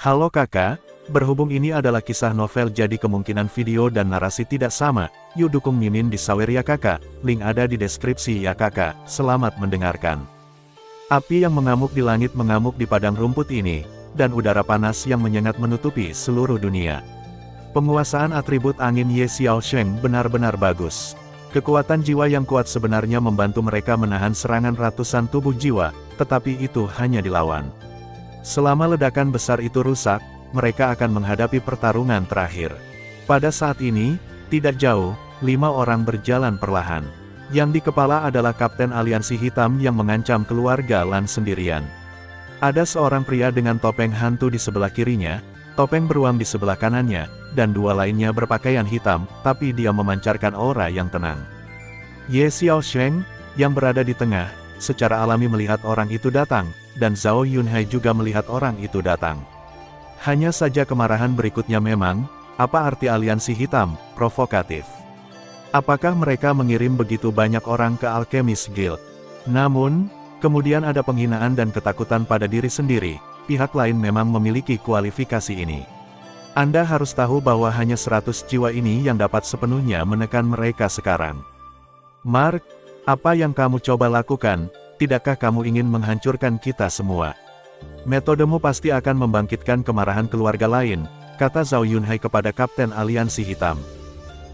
Halo kakak, berhubung ini adalah kisah novel jadi kemungkinan video dan narasi tidak sama, yuk dukung Mimin di Sawer ya kakak, link ada di deskripsi ya kakak, selamat mendengarkan. Api yang mengamuk di langit mengamuk di padang rumput ini, dan udara panas yang menyengat menutupi seluruh dunia. Penguasaan atribut angin Ye Xiaosheng benar-benar bagus. Kekuatan jiwa yang kuat sebenarnya membantu mereka menahan serangan ratusan tubuh jiwa, tetapi itu hanya dilawan. Selama ledakan besar itu rusak, mereka akan menghadapi pertarungan terakhir. Pada saat ini, tidak jauh, 5 orang berjalan perlahan. Yang di kepala adalah Kapten Aliansi Hitam yang mengancam keluarga Lan sendirian. Ada seorang pria dengan topeng hantu di sebelah kirinya, topeng beruang di sebelah kanannya, dan 2 lainnya berpakaian hitam, tapi dia memancarkan aura yang tenang. Ye Xiaosheng, yang berada di tengah, secara alami melihat orang itu datang, dan Zhao Yunhai juga melihat orang itu datang. Hanya saja kemarahan berikutnya memang, apa arti aliansi hitam, provokatif. Apakah mereka mengirim begitu banyak orang ke Alchemist Guild? Namun, kemudian ada penghinaan dan ketakutan pada diri sendiri, pihak lain memang memiliki kualifikasi ini. Anda harus tahu bahwa hanya 100 jiwa ini yang dapat sepenuhnya menekan mereka sekarang. Mark, apa yang kamu coba lakukan? Tidakkah kamu ingin menghancurkan kita semua? Metodemu pasti akan membangkitkan kemarahan keluarga lain, kata Zhao Yunhai kepada Kapten Aliansi Hitam.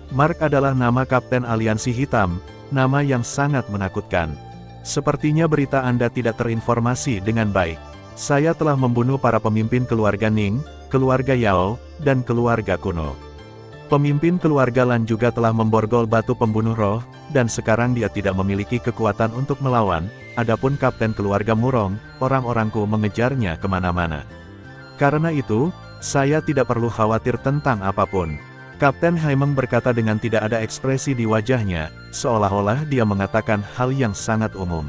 Mark adalah nama Kapten Aliansi Hitam, nama yang sangat menakutkan. Sepertinya berita Anda tidak terinformasi dengan baik. Saya telah membunuh para pemimpin keluarga Ning, keluarga Yao, dan keluarga kuno. Pemimpin keluarga Lan juga telah memborgol batu pembunuh roh, dan sekarang dia tidak memiliki kekuatan untuk melawan. Adapun kapten keluarga Murong, orang-orangku mengejarnya kemana-mana. Karena itu, saya tidak perlu khawatir tentang apapun. Kapten Haimeng berkata dengan tidak ada ekspresi di wajahnya, seolah-olah dia mengatakan hal yang sangat umum.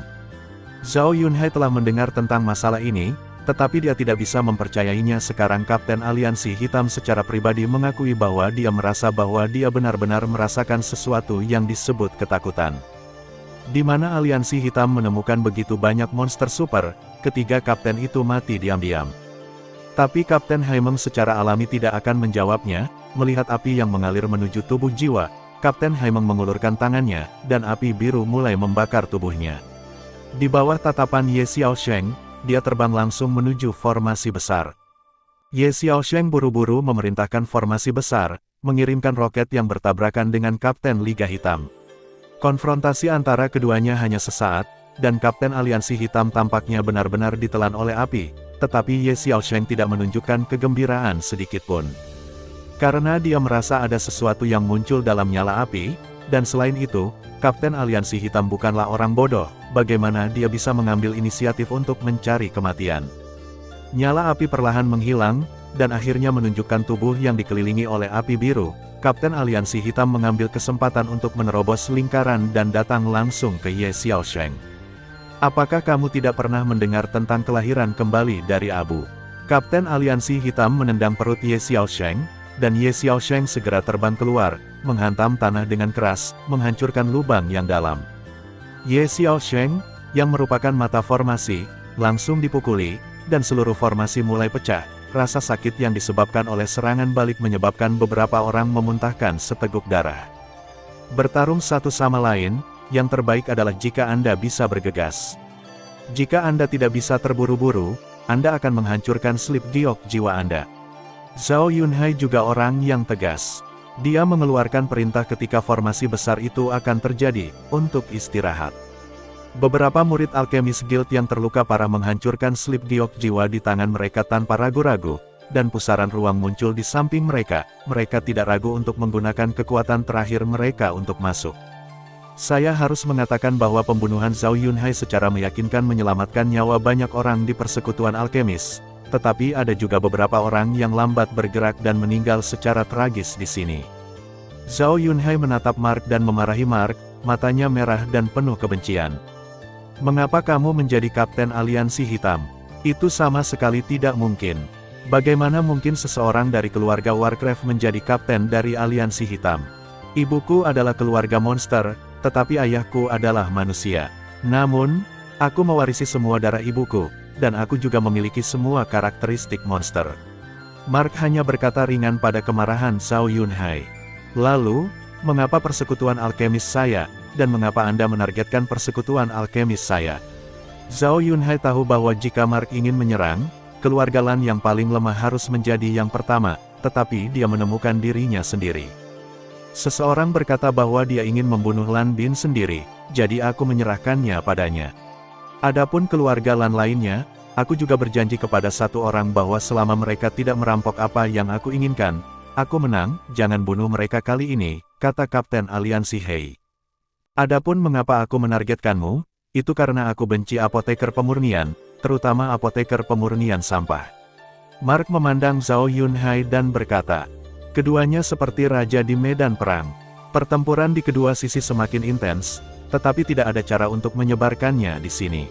Zhao Yunhai telah mendengar tentang masalah ini, tetapi dia tidak bisa mempercayainya. Sekarang Kapten Aliansi Hitam secara pribadi mengakui bahwa dia merasa bahwa dia benar-benar merasakan sesuatu yang disebut ketakutan. Di mana Aliansi Hitam menemukan begitu banyak monster super, ketiga kapten itu mati diam-diam. Tapi Kapten Haimeng secara alami tidak akan menjawabnya. Melihat api yang mengalir menuju tubuh jiwa, Kapten Haimeng mengulurkan tangannya, dan api biru mulai membakar tubuhnya. Di bawah tatapan Ye Xiaosheng, dia terbang langsung menuju formasi besar. Ye Xiaosheng buru-buru memerintahkan formasi besar, mengirimkan roket yang bertabrakan dengan Kapten Liga Hitam. Konfrontasi antara keduanya hanya sesaat, dan Kapten Aliansi Hitam tampaknya benar-benar ditelan oleh api, tetapi Ye Xiaosheng tidak menunjukkan kegembiraan sedikitpun. Karena dia merasa ada sesuatu yang muncul dalam nyala api, dan selain itu, Kapten Aliansi Hitam bukanlah orang bodoh, bagaimana dia bisa mengambil inisiatif untuk mencari kematian. Nyala api perlahan menghilang, dan akhirnya menunjukkan tubuh yang dikelilingi oleh api biru. Kapten Aliansi Hitam mengambil kesempatan untuk menerobos lingkaran dan datang langsung ke Ye Xiaosheng. Apakah kamu tidak pernah mendengar tentang kelahiran kembali dari abu? Kapten Aliansi Hitam menendang perut Ye Xiaosheng, dan Ye Xiaosheng segera terbang keluar, menghantam tanah dengan keras, menghancurkan lubang yang dalam. Ye Xiaosheng, yang merupakan mata formasi, langsung dipukuli, dan seluruh formasi mulai pecah. Rasa sakit yang disebabkan oleh serangan balik menyebabkan beberapa orang memuntahkan seteguk darah. Bertarung satu sama lain, yang terbaik adalah jika Anda bisa bergegas. Jika Anda tidak bisa terburu-buru, Anda akan menghancurkan slip giok jiwa Anda. Zhao Yunhai juga orang yang tegas. Dia mengeluarkan perintah ketika formasi besar itu akan terjadi, untuk istirahat. Beberapa murid Alchemist Guild yang terluka parah menghancurkan slip giok jiwa di tangan mereka tanpa ragu-ragu, dan pusaran ruang muncul di samping mereka. Mereka tidak ragu untuk menggunakan kekuatan terakhir mereka untuk masuk. Saya harus mengatakan bahwa pembunuhan Zhao Yunhai secara meyakinkan menyelamatkan nyawa banyak orang di persekutuan alkemis, tetapi ada juga beberapa orang yang lambat bergerak dan meninggal secara tragis di sini. Zhao Yunhai menatap Mark dan memarahi Mark, matanya merah dan penuh kebencian. Mengapa kamu menjadi Kapten Aliansi Hitam? Itu sama sekali tidak mungkin. Bagaimana mungkin seseorang dari keluarga Warcraft menjadi Kapten dari Aliansi Hitam? Ibuku adalah keluarga monster, tetapi ayahku adalah manusia. Namun, aku mewarisi semua darah ibuku, dan aku juga memiliki semua karakteristik monster. Mark hanya berkata ringan pada kemarahan Zhao Yunhai. Lalu, mengapa persekutuan alkemis saya, dan mengapa Anda menargetkan persekutuan alkemis saya? Zhao Yunhai tahu bahwa jika Mark ingin menyerang, keluarga Lan yang paling lemah harus menjadi yang pertama, tetapi dia menemukan dirinya sendiri. Seseorang berkata bahwa dia ingin membunuh Lan Bin sendiri, jadi aku menyerahkannya padanya. Adapun keluarga Lan lainnya, aku juga berjanji kepada satu orang bahwa selama mereka tidak merampok apa yang aku inginkan, aku menang, jangan bunuh mereka kali ini, kata Kapten Aliansi Hei. Adapun mengapa aku menargetkanmu, itu karena aku benci apoteker pemurnian, terutama apoteker pemurnian sampah. Mark memandang Zhao Yunhai dan berkata, keduanya seperti raja di medan perang. Pertempuran di kedua sisi semakin intens, tetapi tidak ada cara untuk menyebarkannya di sini.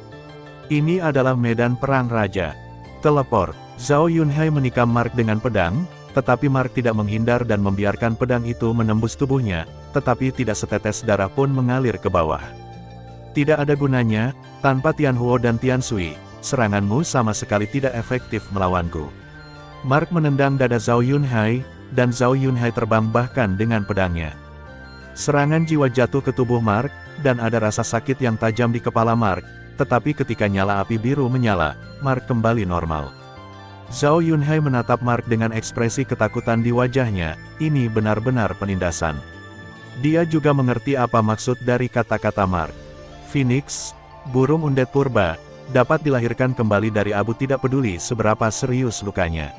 Ini adalah medan perang raja. Teleport, Zhao Yunhai menikam Mark dengan pedang, tetapi Mark tidak menghindar dan membiarkan pedang itu menembus tubuhnya, tetapi tidak setetes darah pun mengalir ke bawah. Tidak ada gunanya, tanpa Tianhuo dan Tiansui, seranganmu sama sekali tidak efektif melawanku. Mark menendang dada Zhao Yunhai, dan Zhao Yunhai terbang bahkan dengan pedangnya. Serangan jiwa jatuh ke tubuh Mark, dan ada rasa sakit yang tajam di kepala Mark, tetapi ketika nyala api biru menyala, Mark kembali normal. Zhao Yunhai menatap Mark dengan ekspresi ketakutan di wajahnya, ini benar-benar penindasan. Dia juga mengerti apa maksud dari kata-kata Mark. Phoenix, burung undet purba, dapat dilahirkan kembali dari abu tidak peduli seberapa serius lukanya.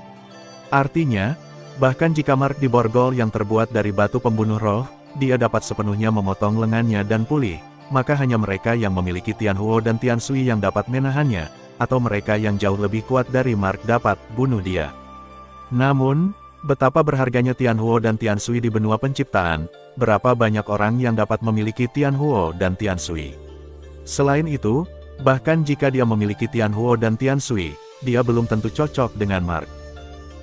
Artinya, bahkan jika Mark diborgol yang terbuat dari batu pembunuh roh, dia dapat sepenuhnya memotong lengannya dan pulih, maka hanya mereka yang memiliki Tianhuo dan Tiansui yang dapat menahannya, atau mereka yang jauh lebih kuat dari Mark dapat bunuh dia. Namun, betapa berharganya Tianhuo dan Tiansui di benua penciptaan, berapa banyak orang yang dapat memiliki Tianhuo dan Tiansui. Selain itu, bahkan jika dia memiliki Tianhuo dan Tiansui, dia belum tentu cocok dengan Mark.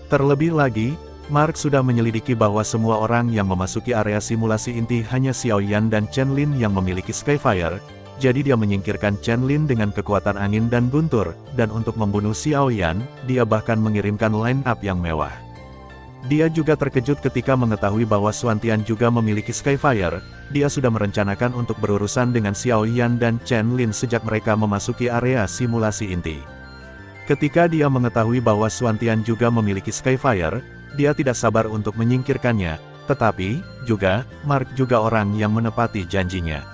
Terlebih lagi, Mark sudah menyelidiki bahwa semua orang yang memasuki area simulasi inti hanya Xiao Yan dan Chen Lin yang memiliki Skyfire, jadi dia menyingkirkan Chen Lin dengan kekuatan angin dan guntur, dan untuk membunuh Xiao Yan, dia bahkan mengirimkan line-up yang mewah. Dia juga terkejut ketika mengetahui bahwa Xuan Tian juga memiliki Skyfire, dia sudah merencanakan untuk berurusan dengan Xiao Yan dan Chen Lin sejak mereka memasuki area simulasi inti. Ketika dia mengetahui bahwa Xuan Tian juga memiliki Skyfire, dia tidak sabar untuk menyingkirkannya, tetapi, juga, Mark juga orang yang menepati janjinya.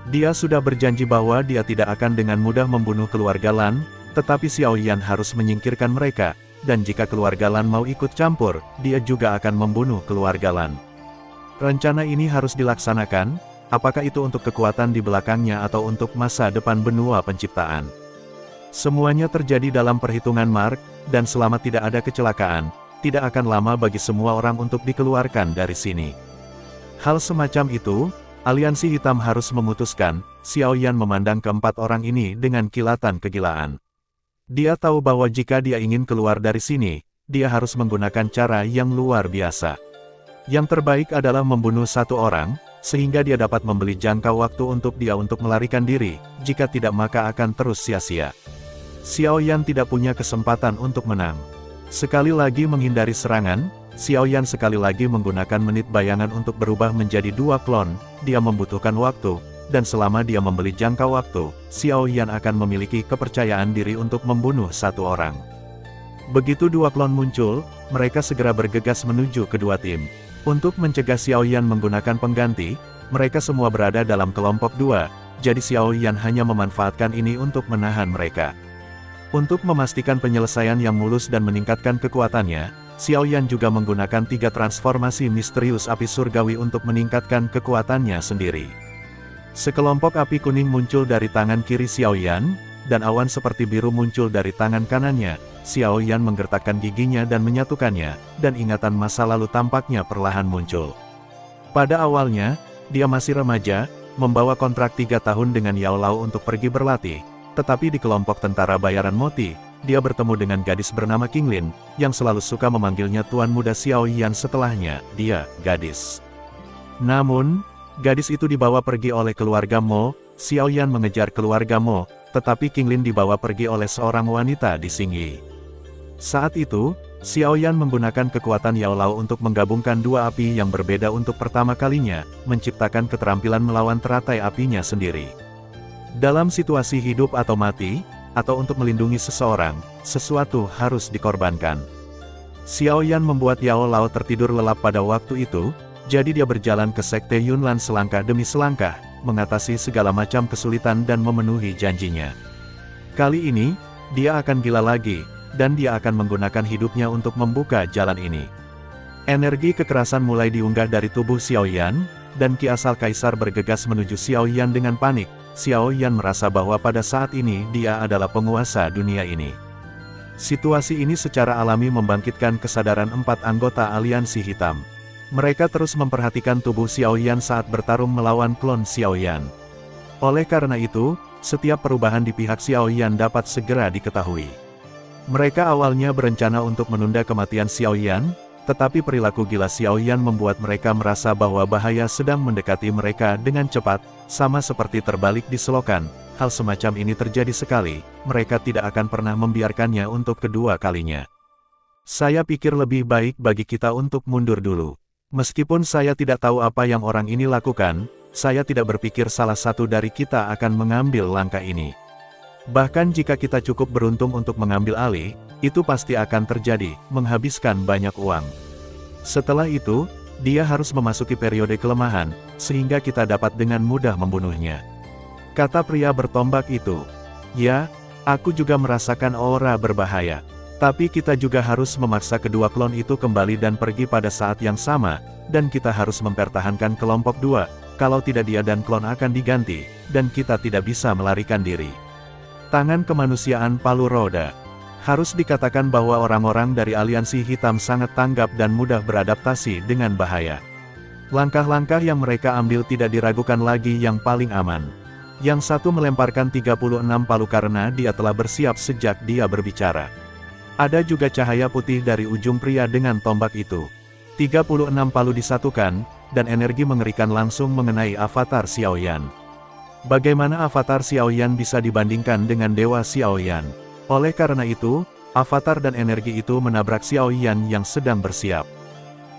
Dia sudah berjanji bahwa dia tidak akan dengan mudah membunuh keluarga Lan, tetapi Xiao Yan harus menyingkirkan mereka, dan jika keluarga Lan mau ikut campur, dia juga akan membunuh keluarga Lan. Rencana ini harus dilaksanakan, apakah itu untuk kekuatan di belakangnya atau untuk masa depan benua penciptaan. Semuanya terjadi dalam perhitungan Mark, dan selama tidak ada kecelakaan, tidak akan lama bagi semua orang untuk dikeluarkan dari sini. Hal semacam itu, Aliansi Hitam harus memutuskan. Xiao Yan memandang keempat orang ini dengan kilatan kegilaan. Dia tahu bahwa jika dia ingin keluar dari sini, dia harus menggunakan cara yang luar biasa. Yang terbaik adalah membunuh satu orang, sehingga dia dapat membeli jangka waktu untuk dia untuk melarikan diri, jika tidak maka akan terus sia-sia. Xiao Yan tidak punya kesempatan untuk menang. Sekali lagi menghindari serangan, Xiao Yan sekali lagi menggunakan menit bayangan untuk berubah menjadi dua klon, dia membutuhkan waktu. Dan selama dia membeli jangka waktu, Xiao Yan akan memiliki kepercayaan diri untuk membunuh satu orang. Begitu dua klon muncul, mereka segera bergegas menuju kedua tim. Untuk mencegah Xiao Yan menggunakan pengganti, mereka semua berada dalam kelompok dua, jadi Xiao Yan hanya memanfaatkan ini untuk menahan mereka. Untuk memastikan penyelesaian yang mulus dan meningkatkan kekuatannya, Xiao Yan juga menggunakan 3 transformasi misterius api surgawi untuk meningkatkan kekuatannya sendiri. Sekelompok api kuning muncul dari tangan kiri Xiao Yan, dan awan seperti biru muncul dari tangan kanannya. Xiao Yan menggertakkan giginya dan menyatukannya, dan ingatan masa lalu tampaknya perlahan muncul. Pada awalnya, dia masih remaja, membawa kontrak 3 tahun dengan Yao Lao untuk pergi berlatih, tetapi di kelompok tentara bayaran Moti, dia bertemu dengan gadis bernama King Lin, yang selalu suka memanggilnya Tuan Muda Xiao Yan setelahnya, dia, gadis. Namun, gadis itu dibawa pergi oleh keluarga Mo. Xiao Yan mengejar keluarga Mo, tetapi King Lin dibawa pergi oleh seorang wanita di Xingyi. Saat itu, Xiaoyan menggunakan kekuatan Yao Lao untuk menggabungkan dua api yang berbeda untuk pertama kalinya, menciptakan keterampilan melawan teratai apinya sendiri. Dalam situasi hidup atau mati, atau untuk melindungi seseorang, sesuatu harus dikorbankan. Xiaoyan membuat Yao Lao tertidur lelap pada waktu itu, jadi dia berjalan ke Sekte Yunlan selangkah demi selangkah, mengatasi segala macam kesulitan dan memenuhi janjinya. Kali ini, dia akan gila lagi, dan dia akan menggunakan hidupnya untuk membuka jalan ini. Energi kekerasan mulai diunggah dari tubuh Xiaoyan, dan Ki Asal Kaisar bergegas menuju Xiaoyan dengan panik. Xiaoyan merasa bahwa pada saat ini dia adalah penguasa dunia ini. Situasi ini secara alami membangkitkan kesadaran 4 anggota aliansi hitam. Mereka terus memperhatikan tubuh Xiaoyan saat bertarung melawan klon Xiaoyan. Oleh karena itu, setiap perubahan di pihak Xiaoyan dapat segera diketahui. Mereka awalnya berencana untuk menunda kematian Xiaoyan, tetapi perilaku gila Xiaoyan membuat mereka merasa bahwa bahaya sedang mendekati mereka dengan cepat, sama seperti terbalik di selokan. Hal semacam ini terjadi sekali, mereka tidak akan pernah membiarkannya untuk kedua kalinya. Saya pikir lebih baik bagi kita untuk mundur dulu. Meskipun saya tidak tahu apa yang orang ini lakukan, saya tidak berpikir salah satu dari kita akan mengambil langkah ini. Bahkan jika kita cukup beruntung untuk mengambil alih, itu pasti akan terjadi, menghabiskan banyak uang. Setelah itu, dia harus memasuki periode kelemahan, sehingga kita dapat dengan mudah membunuhnya. Kata pria bertombak itu. Ya, aku juga merasakan aura berbahaya. Tapi kita juga harus memaksa kedua klon itu kembali dan pergi pada saat yang sama, dan kita harus mempertahankan kelompok dua, kalau tidak dia dan klon akan diganti, dan kita tidak bisa melarikan diri. Tangan kemanusiaan palu roda. Harus dikatakan bahwa orang-orang dari aliansi hitam sangat tanggap dan mudah beradaptasi dengan bahaya. Langkah-langkah yang mereka ambil tidak diragukan lagi yang paling aman. Yang satu melemparkan 36 palu karena dia telah bersiap sejak dia berbicara. Ada juga cahaya putih dari ujung pria dengan tombak itu. 36 palu disatukan, dan energi mengerikan langsung mengenai avatar Xiaoyan. Bagaimana avatar Xiaoyan bisa dibandingkan dengan Dewa Xiaoyan? Oleh karena itu, avatar dan energi itu menabrak Xiaoyan yang sedang bersiap.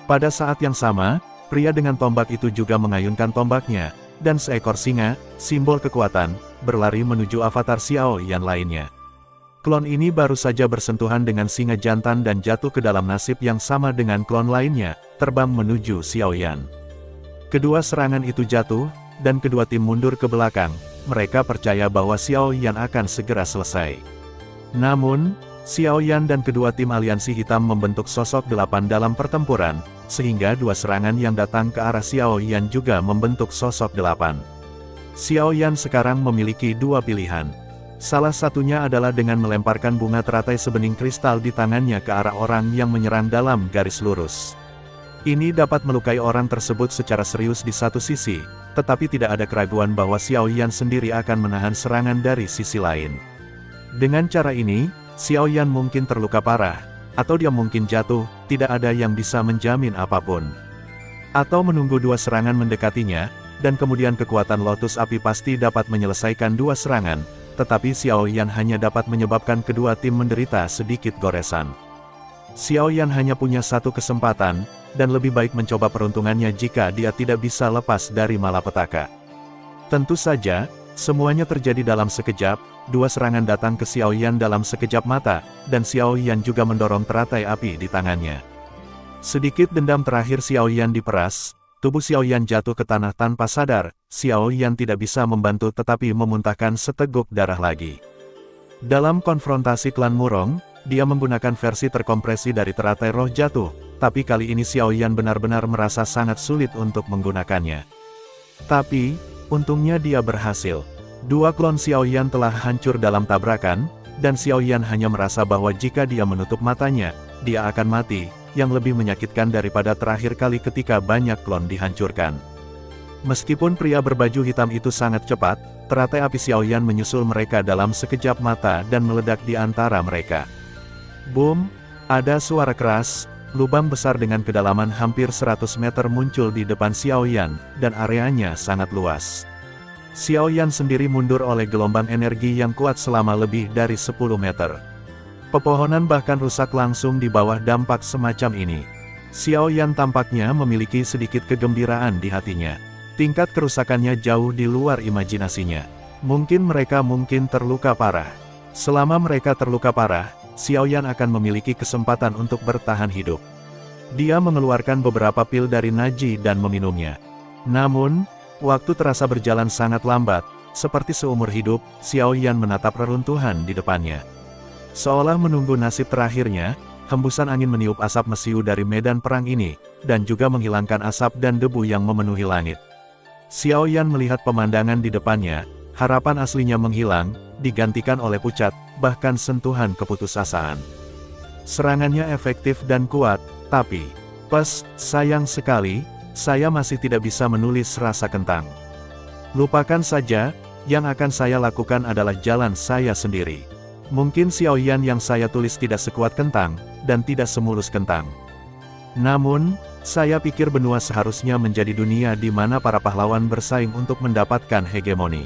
Pada saat yang sama, pria dengan tombak itu juga mengayunkan tombaknya, dan seekor singa, simbol kekuatan, berlari menuju avatar Xiaoyan lainnya. Klon ini baru saja bersentuhan dengan singa jantan dan jatuh ke dalam nasib yang sama dengan klon lainnya, terbang menuju Xiaoyan. Kedua serangan itu jatuh, dan kedua tim mundur ke belakang. Mereka percaya bahwa Xiaoyan akan segera selesai. Namun, Xiaoyan dan kedua tim aliansi hitam membentuk sosok 8 dalam pertempuran, sehingga dua serangan yang datang ke arah Xiaoyan juga membentuk sosok 8. Xiaoyan sekarang memiliki dua pilihan. Salah satunya adalah dengan melemparkan bunga teratai sebening kristal di tangannya ke arah orang yang menyerang dalam garis lurus. Ini dapat melukai orang tersebut secara serius di satu sisi, tetapi tidak ada keraguan bahwa Xiaoyan sendiri akan menahan serangan dari sisi lain. Dengan cara ini, Xiaoyan mungkin terluka parah, atau dia mungkin jatuh, tidak ada yang bisa menjamin apapun. Atau menunggu dua serangan mendekatinya, dan kemudian kekuatan lotus api pasti dapat menyelesaikan dua serangan, tetapi Xiaoyan hanya dapat menyebabkan kedua tim menderita sedikit goresan. Xiaoyan hanya punya satu kesempatan, dan lebih baik mencoba peruntungannya jika dia tidak bisa lepas dari malapetaka. Tentu saja, semuanya terjadi dalam sekejap, dua serangan datang ke Xiaoyan dalam sekejap mata, dan Xiaoyan juga mendorong teratai api di tangannya. Sedikit dendam terakhir Xiaoyan diperas, tubuh Xiaoyan jatuh ke tanah tanpa sadar, Xiaoyan tidak bisa membantu tetapi memuntahkan seteguk darah lagi. Dalam konfrontasi klan Murong, dia menggunakan versi terkompresi dari teratai roh jatuh, tapi kali ini Xiaoyan benar-benar merasa sangat sulit untuk menggunakannya. Tapi, untungnya dia berhasil. Dua klon Xiaoyan telah hancur dalam tabrakan, dan Xiaoyan hanya merasa bahwa jika dia menutup matanya, dia akan mati, yang lebih menyakitkan daripada terakhir kali ketika banyak klon dihancurkan. Meskipun pria berbaju hitam itu sangat cepat, teratai api Xiaoyan menyusul mereka dalam sekejap mata dan meledak di antara mereka. Boom! Ada suara keras, lubang besar dengan kedalaman hampir 100 meter muncul di depan Xiaoyan, dan areanya sangat luas. Xiaoyan sendiri mundur oleh gelombang energi yang kuat selama lebih dari 10 meter. Pepohonan bahkan rusak langsung di bawah dampak semacam ini. Xiao Yan tampaknya memiliki sedikit kegembiraan di hatinya. Tingkat kerusakannya jauh di luar imajinasinya. Mungkin mereka terluka parah. Selama mereka terluka parah, Xiao Yan akan memiliki kesempatan untuk bertahan hidup. Dia mengeluarkan beberapa pil dari Naji dan meminumnya. Namun, waktu terasa berjalan sangat lambat, seperti seumur hidup, Xiao Yan menatap reruntuhan di depannya. Seolah menunggu nasib terakhirnya, hembusan angin meniup asap mesiu dari medan perang ini, dan juga menghilangkan asap dan debu yang memenuhi langit. Xiao Yan melihat pemandangan di depannya, harapan aslinya menghilang, digantikan oleh pucat, bahkan sentuhan keputusasaan. Serangannya efektif dan kuat, tapi, sayang sekali, saya masih tidak bisa menulis rasa kentang. Lupakan saja, yang akan saya lakukan adalah jalan saya sendiri. Mungkin Xiao Yan yang saya tulis tidak sekuat kentang, dan tidak semulus kentang. Namun, saya pikir benua seharusnya menjadi dunia di mana para pahlawan bersaing untuk mendapatkan hegemoni.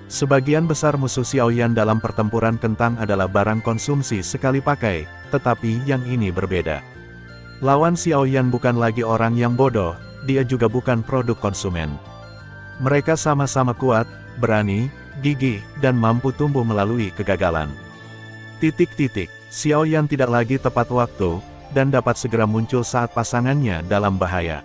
Sebagian besar musuh Xiao Yan dalam pertempuran kentang adalah barang konsumsi sekali pakai, tetapi yang ini berbeda. Lawan Xiao Yan bukan lagi orang yang bodoh, dia juga bukan produk konsumen. Mereka sama-sama kuat, berani, gigih, dan mampu tumbuh melalui kegagalan. Xiao Yan tidak lagi tepat waktu, dan dapat segera muncul saat pasangannya dalam bahaya.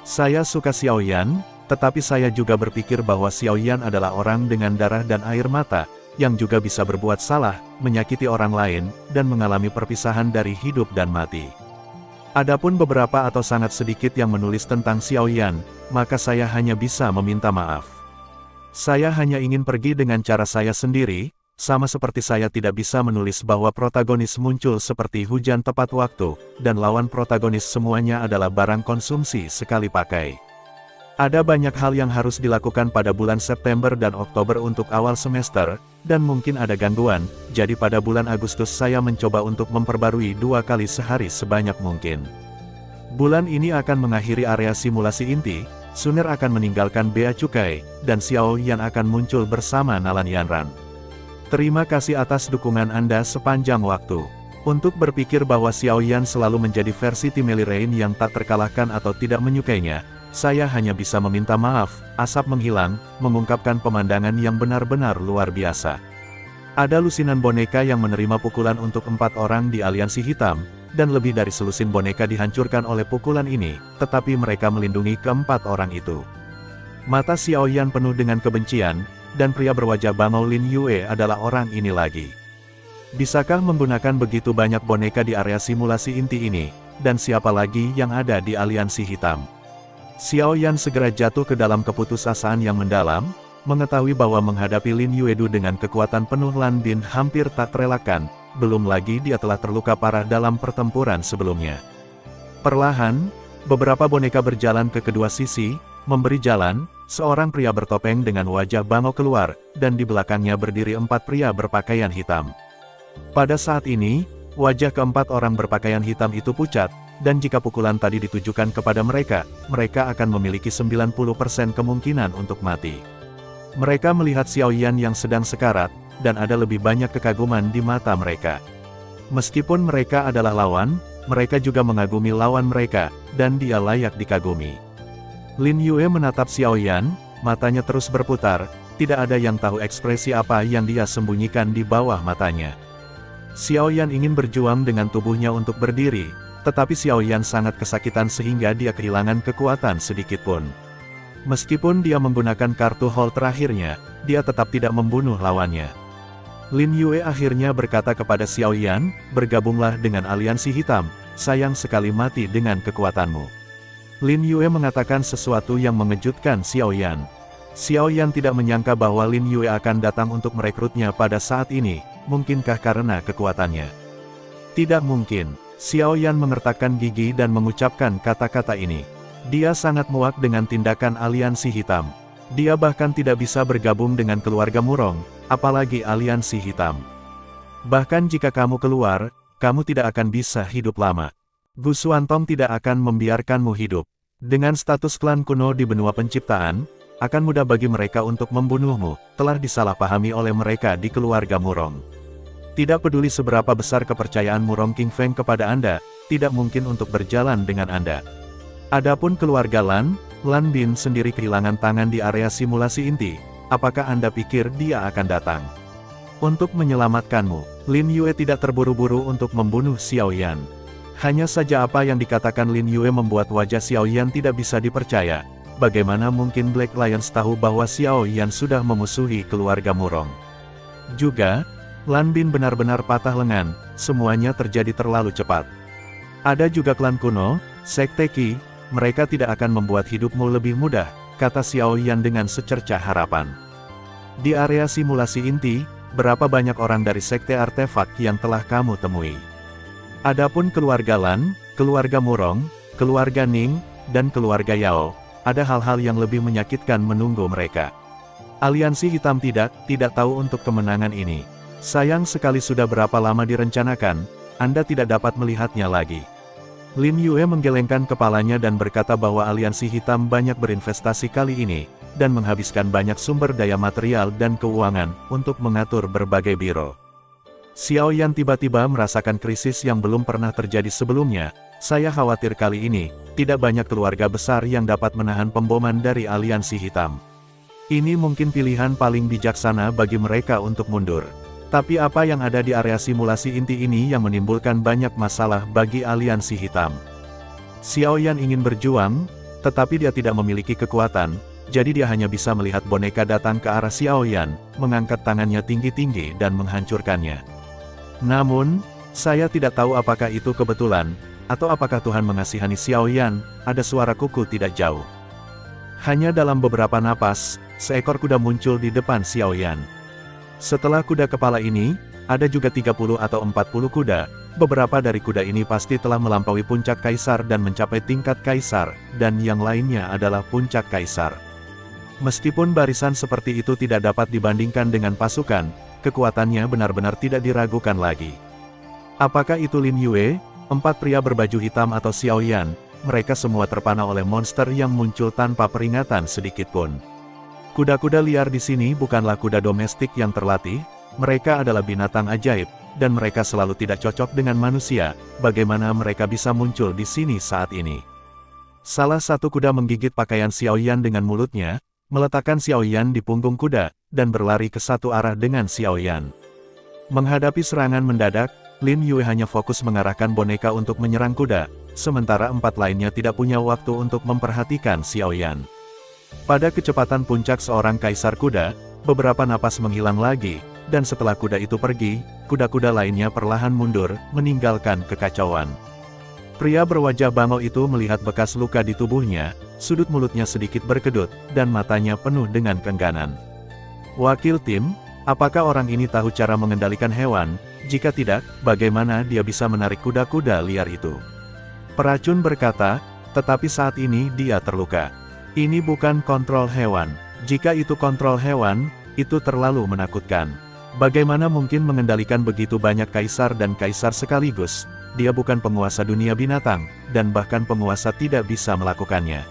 Saya suka Xiao Yan, tetapi saya juga berpikir bahwa Xiao Yan adalah orang dengan darah dan air mata, yang juga bisa berbuat salah, menyakiti orang lain, dan mengalami perpisahan dari hidup dan mati. Adapun beberapa atau sangat sedikit yang menulis tentang Xiao Yan, maka saya hanya bisa meminta maaf. Saya hanya ingin pergi dengan cara saya sendiri, sama seperti saya tidak bisa menulis bahwa protagonis muncul seperti hujan tepat waktu, dan lawan protagonis semuanya adalah barang konsumsi sekali pakai. Ada banyak hal yang harus dilakukan pada bulan September dan Oktober untuk awal semester, dan mungkin ada gangguan, jadi pada bulan Agustus saya mencoba untuk memperbarui 2 kali sehari sebanyak mungkin. Bulan ini akan mengakhiri area simulasi inti, Sunir akan meninggalkan Bea Cukai, dan Xiao Yan akan muncul bersama Nalan Yanran. Terima kasih atas dukungan Anda sepanjang waktu. Untuk berpikir bahwa Xiao Yan selalu menjadi versi Timely Rain yang tak terkalahkan atau tidak menyukainya, saya hanya bisa meminta maaf. Asap menghilang, mengungkapkan pemandangan yang benar-benar luar biasa. Ada lusinan boneka yang menerima pukulan untuk 4 orang di aliansi hitam, dan lebih dari selusin boneka dihancurkan oleh pukulan ini, tetapi mereka melindungi ke-4 orang itu. Mata Xiao Yan penuh dengan kebencian, dan pria berwajah bangau Lin Yue adalah orang ini lagi. Bisakah menggunakan begitu banyak boneka di area simulasi inti ini, dan siapa lagi yang ada di aliansi hitam? Xiao Yan segera jatuh ke dalam keputusasaan yang mendalam, mengetahui bahwa menghadapi Lin Yuedu dengan kekuatan penuh Lan Bin hampir tak terelakkan, belum lagi dia telah terluka parah dalam pertempuran sebelumnya. Perlahan, beberapa boneka berjalan ke kedua sisi, memberi jalan, seorang pria bertopeng dengan wajah bangau keluar, dan di belakangnya berdiri 4 pria berpakaian hitam. Pada saat ini, wajah ke-4 orang berpakaian hitam itu pucat, dan jika pukulan tadi ditujukan kepada mereka, mereka akan memiliki 90% kemungkinan untuk mati. Mereka melihat Xiao Yan yang sedang sekarat, dan ada lebih banyak kekaguman di mata mereka. Meskipun mereka adalah lawan, mereka juga mengagumi lawan mereka, dan dia layak dikagumi. Lin Yue menatap Xiao Yan, matanya terus berputar, tidak ada yang tahu ekspresi apa yang dia sembunyikan di bawah matanya. Xiao Yan ingin berjuang dengan tubuhnya untuk berdiri, tetapi Xiao Yan sangat kesakitan sehingga dia kehilangan kekuatan sedikitpun. Meskipun dia menggunakan kartu hold terakhirnya, dia tetap tidak membunuh lawannya. Lin Yue akhirnya berkata kepada Xiao Yan, bergabunglah dengan aliansi hitam, sayang sekali mati dengan kekuatanmu. Lin Yue mengatakan sesuatu yang mengejutkan Xiao Yan. Xiao Yan tidak menyangka bahwa Lin Yue akan datang untuk merekrutnya pada saat ini, mungkinkah karena kekuatannya? Tidak mungkin. Xiao Yan mengertakkan gigi dan mengucapkan kata-kata ini. Dia sangat muak dengan tindakan aliansi hitam. Dia bahkan tidak bisa bergabung dengan keluarga Murong, apalagi aliansi hitam. Bahkan jika kamu keluar, kamu tidak akan bisa hidup lama. Gu Xuantong tidak akan membiarkanmu hidup. Dengan status klan kuno di benua penciptaan, akan mudah bagi mereka untuk membunuhmu, telah disalahpahami oleh mereka di keluarga Murong. Tidak peduli seberapa besar kepercayaan Murong King Feng kepada Anda, tidak mungkin untuk berjalan dengan Anda. Adapun keluarga Lan Bin sendiri kehilangan tangan di area simulasi inti. Apakah Anda pikir dia akan datang untuk menyelamatkanmu? Lin Yue tidak terburu-buru untuk membunuh Xiao Yan. Hanya saja apa yang dikatakan Lin Yue membuat wajah Xiao Yan tidak bisa dipercaya. Bagaimana mungkin Black Lions tahu bahwa Xiao Yan sudah memusuhi keluarga Murong? Juga, Lan Bin benar-benar patah lengan, semuanya terjadi terlalu cepat. Ada juga klan kuno, Sekte Qi, mereka tidak akan membuat hidupmu lebih mudah, kata Xiao Yan dengan secercah harapan. Di area simulasi inti, berapa banyak orang dari Sekte Artefak yang telah kamu temui? Adapun keluarga Lan, keluarga Murong, keluarga Ning, dan keluarga Yao, ada hal-hal yang lebih menyakitkan menunggu mereka. Aliansi Hitam tidak tahu untuk kemenangan ini. Sayang sekali sudah berapa lama direncanakan, Anda tidak dapat melihatnya lagi. Lin Yue menggelengkan kepalanya dan berkata bahwa Aliansi Hitam banyak berinvestasi kali ini, dan menghabiskan banyak sumber daya material dan keuangan untuk mengatur berbagai biro. Xiao Yan tiba-tiba merasakan krisis yang belum pernah terjadi sebelumnya. Saya khawatir kali ini, tidak banyak keluarga besar yang dapat menahan pemboman dari Aliansi Hitam. Ini mungkin pilihan paling bijaksana bagi mereka untuk mundur. Tapi apa yang ada di area simulasi inti ini yang menimbulkan banyak masalah bagi Aliansi Hitam? Xiao Yan ingin berjuang, tetapi dia tidak memiliki kekuatan, jadi dia hanya bisa melihat boneka datang ke arah Xiao Yan, mengangkat tangannya tinggi-tinggi dan menghancurkannya. Namun, saya tidak tahu apakah itu kebetulan, atau apakah Tuhan mengasihani Xiao Yan. Ada suara kuku tidak jauh. Hanya dalam beberapa napas, seekor kuda muncul di depan Xiao Yan. Setelah kuda kepala ini, ada juga 30 atau 40 kuda. Beberapa dari kuda ini pasti telah melampaui puncak kaisar dan mencapai tingkat kaisar, dan yang lainnya adalah puncak kaisar. Meskipun barisan seperti itu tidak dapat dibandingkan dengan pasukan, kekuatannya benar-benar tidak diragukan lagi. Apakah itu Lin Yue, 4 pria berbaju hitam atau Xiao Yan? Mereka semua terpana oleh monster yang muncul tanpa peringatan sedikitpun. Kuda-kuda liar di sini bukanlah kuda domestik yang terlatih, mereka adalah binatang ajaib, dan mereka selalu tidak cocok dengan manusia. Bagaimana mereka bisa muncul di sini saat ini? Salah satu kuda menggigit pakaian Xiao Yan dengan mulutnya, meletakkan Xiao Yan di punggung kuda, dan berlari ke satu arah dengan Xiao Yan. Menghadapi serangan mendadak, Lin Yue hanya fokus mengarahkan boneka untuk menyerang kuda, sementara 4 lainnya tidak punya waktu untuk memperhatikan Xiao Yan. Pada kecepatan puncak seorang kaisar kuda, beberapa napas menghilang lagi, dan setelah kuda itu pergi, kuda-kuda lainnya perlahan mundur, meninggalkan kekacauan. Pria berwajah bangau itu melihat bekas luka di tubuhnya, sudut mulutnya sedikit berkedut, dan matanya penuh dengan keengganan. Wakil tim, apakah orang ini tahu cara mengendalikan hewan? Jika tidak, bagaimana dia bisa menarik kuda-kuda liar itu? Peracun berkata, tetapi saat ini dia terluka. Ini bukan kontrol hewan. Jika itu kontrol hewan, itu terlalu menakutkan. Bagaimana mungkin mengendalikan begitu banyak kaisar dan kaisar sekaligus? Dia bukan penguasa dunia binatang, dan bahkan penguasa tidak bisa melakukannya.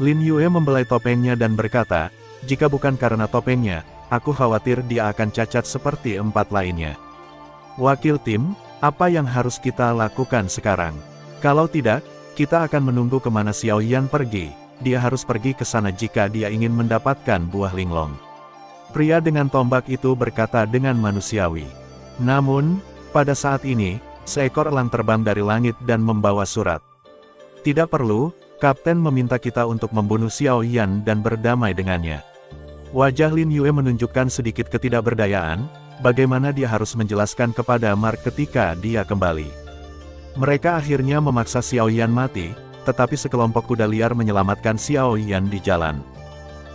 Lin Yue membelai topengnya dan berkata, jika bukan karena topengnya, aku khawatir dia akan cacat seperti 4 lainnya. Wakil tim, apa yang harus kita lakukan sekarang? Kalau tidak, kita akan menunggu kemana Xiao Yan pergi. Dia harus pergi ke sana jika dia ingin mendapatkan buah linglong. Pria dengan tombak itu berkata dengan manusiawi. Namun, pada saat ini, seekor elang terbang dari langit dan membawa surat. Tidak perlu, Kapten meminta kita untuk membunuh Xiao Yan dan berdamai dengannya. Wajah Lin Yue menunjukkan sedikit ketidakberdayaan, bagaimana dia harus menjelaskan kepada Mark ketika dia kembali. Mereka akhirnya memaksa Xiao Yan mati, tetapi sekelompok kuda liar menyelamatkan Xiao Yan di jalan.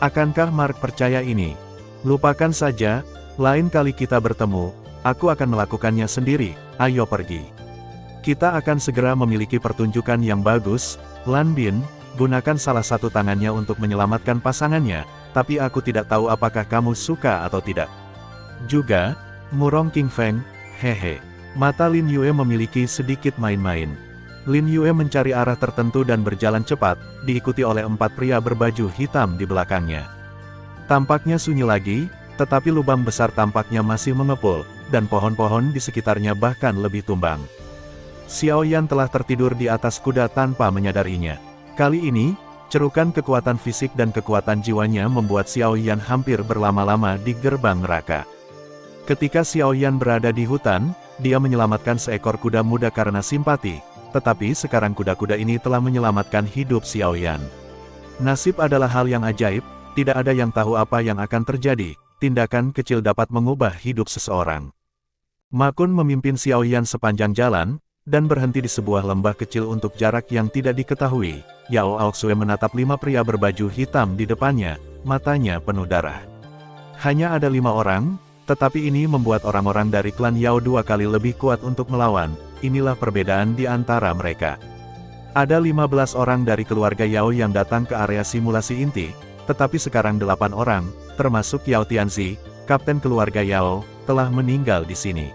Akankah Mark percaya ini? Lupakan saja, lain kali kita bertemu, aku akan melakukannya sendiri, ayo pergi. Kita akan segera memiliki pertunjukan yang bagus. Lan Bin, gunakan salah satu tangannya untuk menyelamatkan pasangannya, tapi aku tidak tahu apakah kamu suka atau tidak. Juga, Murong King Feng, hehe. Mata Lin Yue memiliki sedikit main-main. Lin Yue mencari arah tertentu dan berjalan cepat, diikuti oleh 4 pria berbaju hitam di belakangnya. Tampaknya sunyi lagi, tetapi lubang besar tampaknya masih mengepul, dan pohon-pohon di sekitarnya bahkan lebih tumbang. Xiao Yan telah tertidur di atas kuda tanpa menyadarinya. Kali ini, cerukan kekuatan fisik dan kekuatan jiwanya membuat Xiao Yan hampir berlama-lama di gerbang neraka. Ketika Xiao Yan berada di hutan, dia menyelamatkan seekor kuda muda karena simpati, tetapi sekarang kuda-kuda ini telah menyelamatkan hidup Xiao Yan. Nasib adalah hal yang ajaib, tidak ada yang tahu apa yang akan terjadi, tindakan kecil dapat mengubah hidup seseorang. Ma Kun memimpin Xiao Yan sepanjang jalan, dan berhenti di sebuah lembah kecil untuk jarak yang tidak diketahui. Yao Aoxue menatap 5 pria berbaju hitam di depannya, matanya penuh darah. Hanya ada 5 orang, tetapi ini membuat orang-orang dari klan Yao 2 kali lebih kuat untuk melawan. Inilah perbedaan di antara mereka. Ada 15 orang dari keluarga Yao yang datang ke area simulasi inti, tetapi sekarang 8 orang, termasuk Yao Tianzi, kapten keluarga Yao, telah meninggal di sini.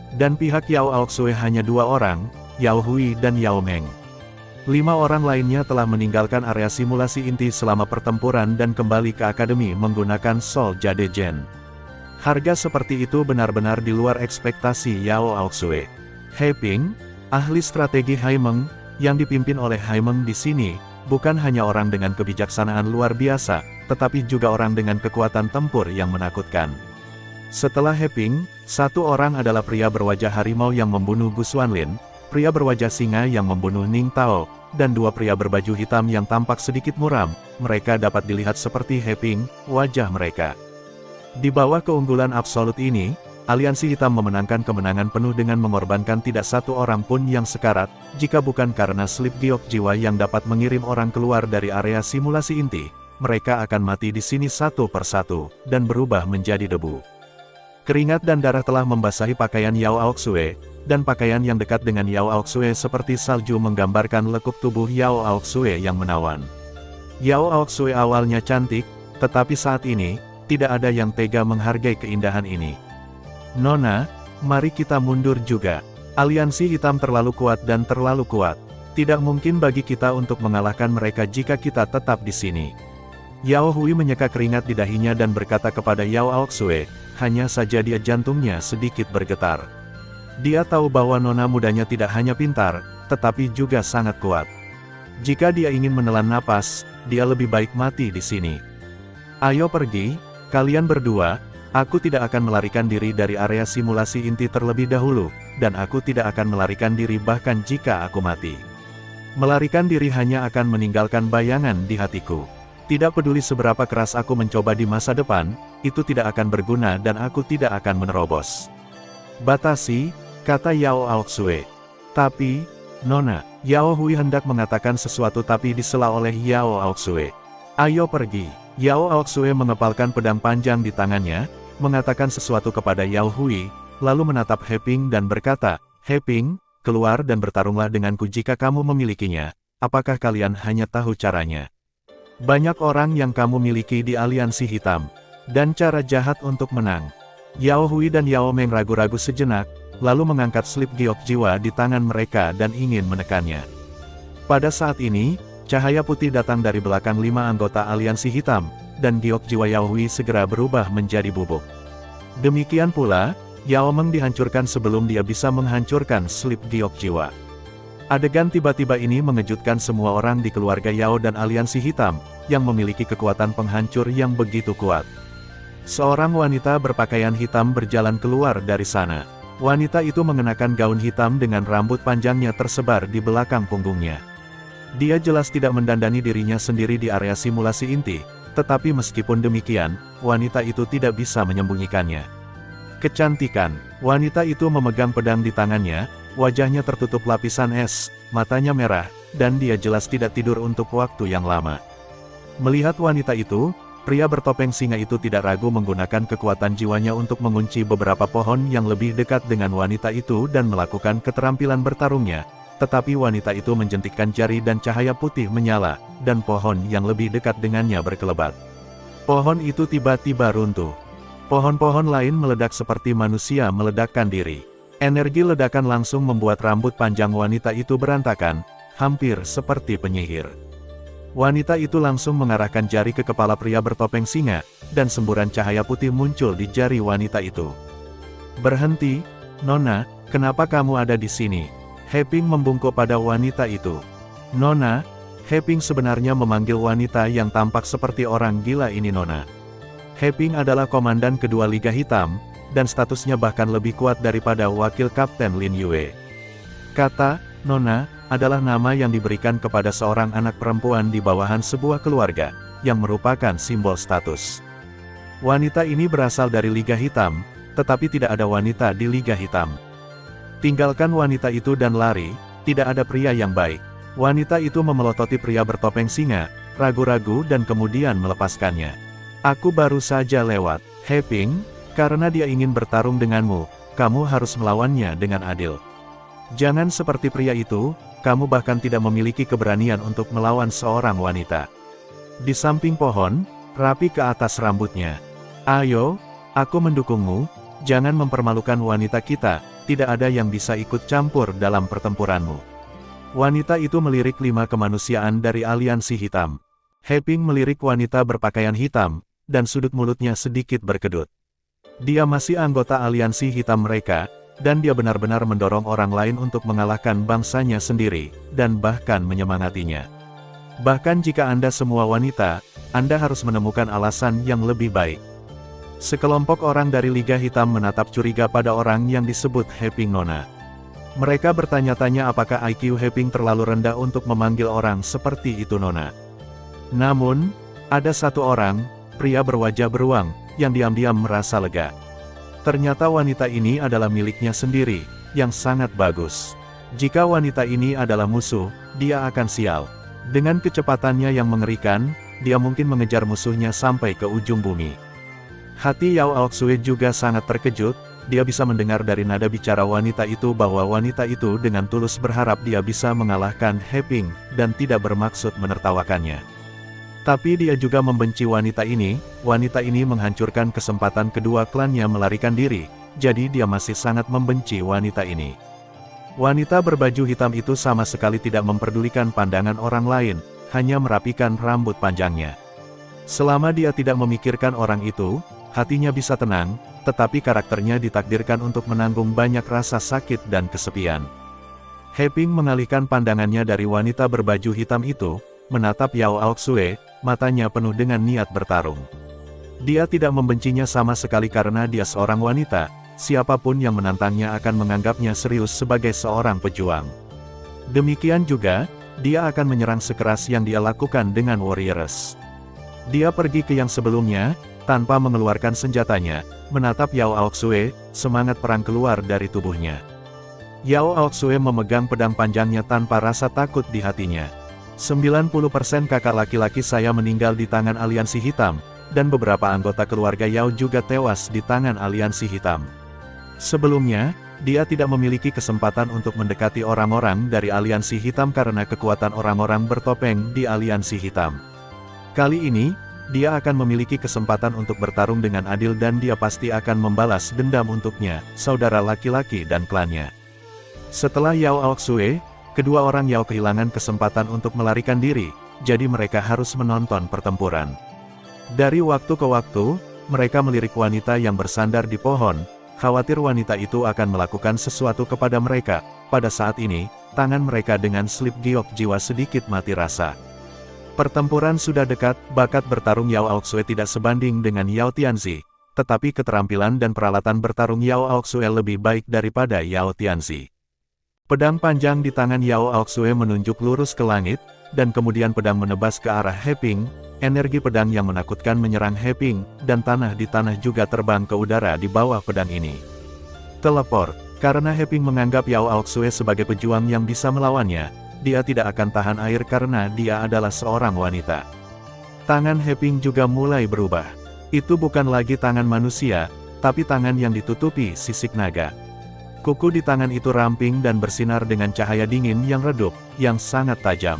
Dan pihak Yao Aoxue hanya 2 orang, Yao Hui dan Yao Meng. 5 orang lainnya telah meninggalkan area simulasi inti selama pertempuran dan kembali ke akademi menggunakan Soul Jade Gen. Harga seperti itu benar-benar di luar ekspektasi Yao Aoxue. He Ping, ahli strategi Haimeng, yang dipimpin oleh Haimeng di sini, bukan hanya orang dengan kebijaksanaan luar biasa, tetapi juga orang dengan kekuatan tempur yang menakutkan. Setelah He Ping, 1 orang adalah pria berwajah harimau yang membunuh Gu Xuanlin, pria berwajah singa yang membunuh Ning Tao, dan 2 pria berbaju hitam yang tampak sedikit muram. Mereka dapat dilihat seperti He Ping, wajah mereka. Di bawah keunggulan absolut ini, aliansi hitam memenangkan kemenangan penuh dengan mengorbankan tidak 1 orang pun yang sekarat, jika bukan karena slip giok jiwa yang dapat mengirim orang keluar dari area simulasi inti. Mereka akan mati di sini satu persatu, dan berubah menjadi debu. Keringat dan darah telah membasahi pakaian Yao Aoxue, dan pakaian yang dekat dengan Yao Aoxue seperti salju menggambarkan lekuk tubuh Yao Aoxue yang menawan. Yao Aoxue awalnya cantik, tetapi saat ini, tidak ada yang tega menghargai keindahan ini. Nona, mari kita mundur juga. Aliansi hitam terlalu kuat dan terlalu kuat. Tidak mungkin bagi kita untuk mengalahkan mereka jika kita tetap di sini. Yao Hui menyeka keringat di dahinya dan berkata kepada Yao Aoxue, hanya saja dia jantungnya sedikit bergetar. Dia tahu bahwa nona mudanya tidak hanya pintar, tetapi juga sangat kuat. Jika dia ingin menelan napas, dia lebih baik mati di sini. Ayo pergi, kalian berdua, aku tidak akan melarikan diri dari area simulasi inti terlebih dahulu, dan aku tidak akan melarikan diri bahkan jika aku mati. Melarikan diri hanya akan meninggalkan bayangan di hatiku. Tidak peduli seberapa keras aku mencoba di masa depan, itu tidak akan berguna dan aku tidak akan menerobos. Batasi, kata Yao Aoxue. Tapi, Nona, Yao Hui hendak mengatakan sesuatu tapi disela oleh Yao Aoxue. Ayo pergi. Yao Aoxue mengepalkan pedang panjang di tangannya, mengatakan sesuatu kepada Yao Hui, lalu menatap He Ping dan berkata, He Ping, keluar dan bertarunglah denganku jika kamu memilikinya. Apakah kalian hanya tahu caranya? Banyak orang yang kamu miliki di aliansi hitam, dan cara jahat untuk menang. Yao Hui dan Yao Meng ragu-ragu sejenak, lalu mengangkat slip giok jiwa di tangan mereka dan ingin menekannya. Pada saat ini, cahaya putih datang dari belakang 5 anggota aliansi hitam, dan giok jiwa Yao Hui segera berubah menjadi bubuk. Demikian pula, Yao Meng dihancurkan sebelum dia bisa menghancurkan slip giok jiwa. Adegan tiba-tiba ini mengejutkan semua orang di keluarga Yao dan aliansi hitam, yang memiliki kekuatan penghancur yang begitu kuat. Seorang wanita berpakaian hitam berjalan keluar dari sana. Wanita itu mengenakan gaun hitam dengan rambut panjangnya tersebar di belakang punggungnya. Dia jelas tidak mendandani dirinya sendiri di area simulasi inti, tetapi meskipun demikian, wanita itu tidak bisa menyembunyikannya. Kecantikan, wanita itu memegang pedang di tangannya, wajahnya tertutup lapisan es, matanya merah, dan dia jelas tidak tidur untuk waktu yang lama. Melihat wanita itu, pria bertopeng singa itu tidak ragu menggunakan kekuatan jiwanya untuk mengunci beberapa pohon yang lebih dekat dengan wanita itu dan melakukan keterampilan bertarungnya. Tetapi wanita itu menjentikkan jari dan cahaya putih menyala, dan pohon yang lebih dekat dengannya berkelebat. Pohon itu tiba-tiba runtuh. Pohon-pohon lain meledak seperti manusia meledakkan diri. Energi ledakan langsung membuat rambut panjang wanita itu berantakan, hampir seperti penyihir. Wanita itu langsung mengarahkan jari ke kepala pria bertopeng singa, dan semburan cahaya putih muncul di jari wanita itu. Berhenti, Nona, kenapa kamu ada di sini? Heping membungkuk pada wanita itu. Nona, Heping sebenarnya memanggil wanita yang tampak seperti orang gila ini Nona. Heping adalah komandan kedua Liga Hitam, dan statusnya bahkan lebih kuat daripada wakil Kapten Lin Yue. Kata, Nona, adalah nama yang diberikan kepada seorang anak perempuan di bawahan sebuah keluarga, yang merupakan simbol status. Wanita ini berasal dari Liga Hitam, tetapi tidak ada wanita di Liga Hitam. Tinggalkan wanita itu dan lari, tidak ada pria yang baik. Wanita itu memelototi pria bertopeng singa, ragu-ragu dan kemudian melepaskannya. Aku baru saja lewat, Heping, karena dia ingin bertarung denganmu, kamu harus melawannya dengan adil. Jangan seperti pria itu, kamu bahkan tidak memiliki keberanian untuk melawan seorang wanita. Di samping pohon, rapi ke atas rambutnya. Ayo, aku mendukungmu, jangan mempermalukan wanita kita, tidak ada yang bisa ikut campur dalam pertempuranmu. Wanita itu melirik 5 kemanusiaan dari aliansi hitam. Heping melirik wanita berpakaian hitam, dan sudut mulutnya sedikit berkedut. Dia masih anggota aliansi hitam mereka, dan dia benar-benar mendorong orang lain untuk mengalahkan bangsanya sendiri, dan bahkan menyemangatinya. Bahkan jika Anda semua wanita, Anda harus menemukan alasan yang lebih baik. Sekelompok orang dari Liga Hitam menatap curiga pada orang yang disebut Heping Nona. Mereka bertanya-tanya apakah IQ Heping terlalu rendah untuk memanggil orang seperti itu Nona. Namun, ada satu orang, pria berwajah beruang, yang diam-diam merasa lega. Ternyata wanita ini adalah miliknya sendiri, yang sangat bagus. Jika wanita ini adalah musuh, dia akan sial. Dengan kecepatannya yang mengerikan, dia mungkin mengejar musuhnya sampai ke ujung bumi. Hati Yao Aoxue juga sangat terkejut, dia bisa mendengar dari nada bicara wanita itu bahwa wanita itu dengan tulus berharap dia bisa mengalahkan Heping, dan tidak bermaksud menertawakannya. Tapi dia juga membenci wanita ini menghancurkan kesempatan kedua klannya melarikan diri, jadi dia masih sangat membenci wanita ini. Wanita berbaju hitam itu sama sekali tidak memperdulikan pandangan orang lain, hanya merapikan rambut panjangnya. Selama dia tidak memikirkan orang itu, hatinya bisa tenang, tetapi karakternya ditakdirkan untuk menanggung banyak rasa sakit dan kesepian. Heping mengalihkan pandangannya dari wanita berbaju hitam itu, menatap Yao Aoxue, matanya penuh dengan niat bertarung. Dia tidak membencinya sama sekali karena dia seorang wanita, siapapun yang menantangnya akan menganggapnya serius sebagai seorang pejuang. Demikian juga, dia akan menyerang sekeras yang dia lakukan dengan Warriors. Dia pergi ke yang sebelumnya, tanpa mengeluarkan senjatanya, menatap Yao Aoxue, semangat perang keluar dari tubuhnya. Yao Aoxue memegang pedang panjangnya tanpa rasa takut di hatinya. 90% kakak laki-laki saya meninggal di tangan aliansi hitam, dan beberapa anggota keluarga Yao juga tewas di tangan aliansi hitam. Sebelumnya, dia tidak memiliki kesempatan untuk mendekati orang-orang dari aliansi hitam karena kekuatan orang-orang bertopeng di aliansi hitam. Kali ini, dia akan memiliki kesempatan untuk bertarung dengan adil dan dia pasti akan membalas dendam untuknya, saudara laki-laki dan klannya. Setelah Yao Aoxue, kedua orang Yao kehilangan kesempatan untuk melarikan diri, jadi mereka harus menonton pertempuran. Dari waktu ke waktu, mereka melirik wanita yang bersandar di pohon, khawatir wanita itu akan melakukan sesuatu kepada mereka. Pada saat ini, tangan mereka dengan slip giok jiwa sedikit mati rasa. Pertempuran sudah dekat, bakat bertarung Yao Aoxue tidak sebanding dengan Yao Tianzi, tetapi keterampilan dan peralatan bertarung Yao Aoxue lebih baik daripada Yao Tianzi. Pedang panjang di tangan Yao Aoxue menunjuk lurus ke langit, dan kemudian pedang menebas ke arah Heping, energi pedang yang menakutkan menyerang Heping, dan tanah di tanah juga terbang ke udara di bawah pedang ini. Teleport, karena Heping menganggap Yao Aoxue sebagai pejuang yang bisa melawannya, dia tidak akan tahan air karena dia adalah seorang wanita. Tangan Heping juga mulai berubah. Itu bukan lagi tangan manusia, tapi tangan yang ditutupi sisik naga. Kuku di tangan itu ramping dan bersinar dengan cahaya dingin yang redup, yang sangat tajam.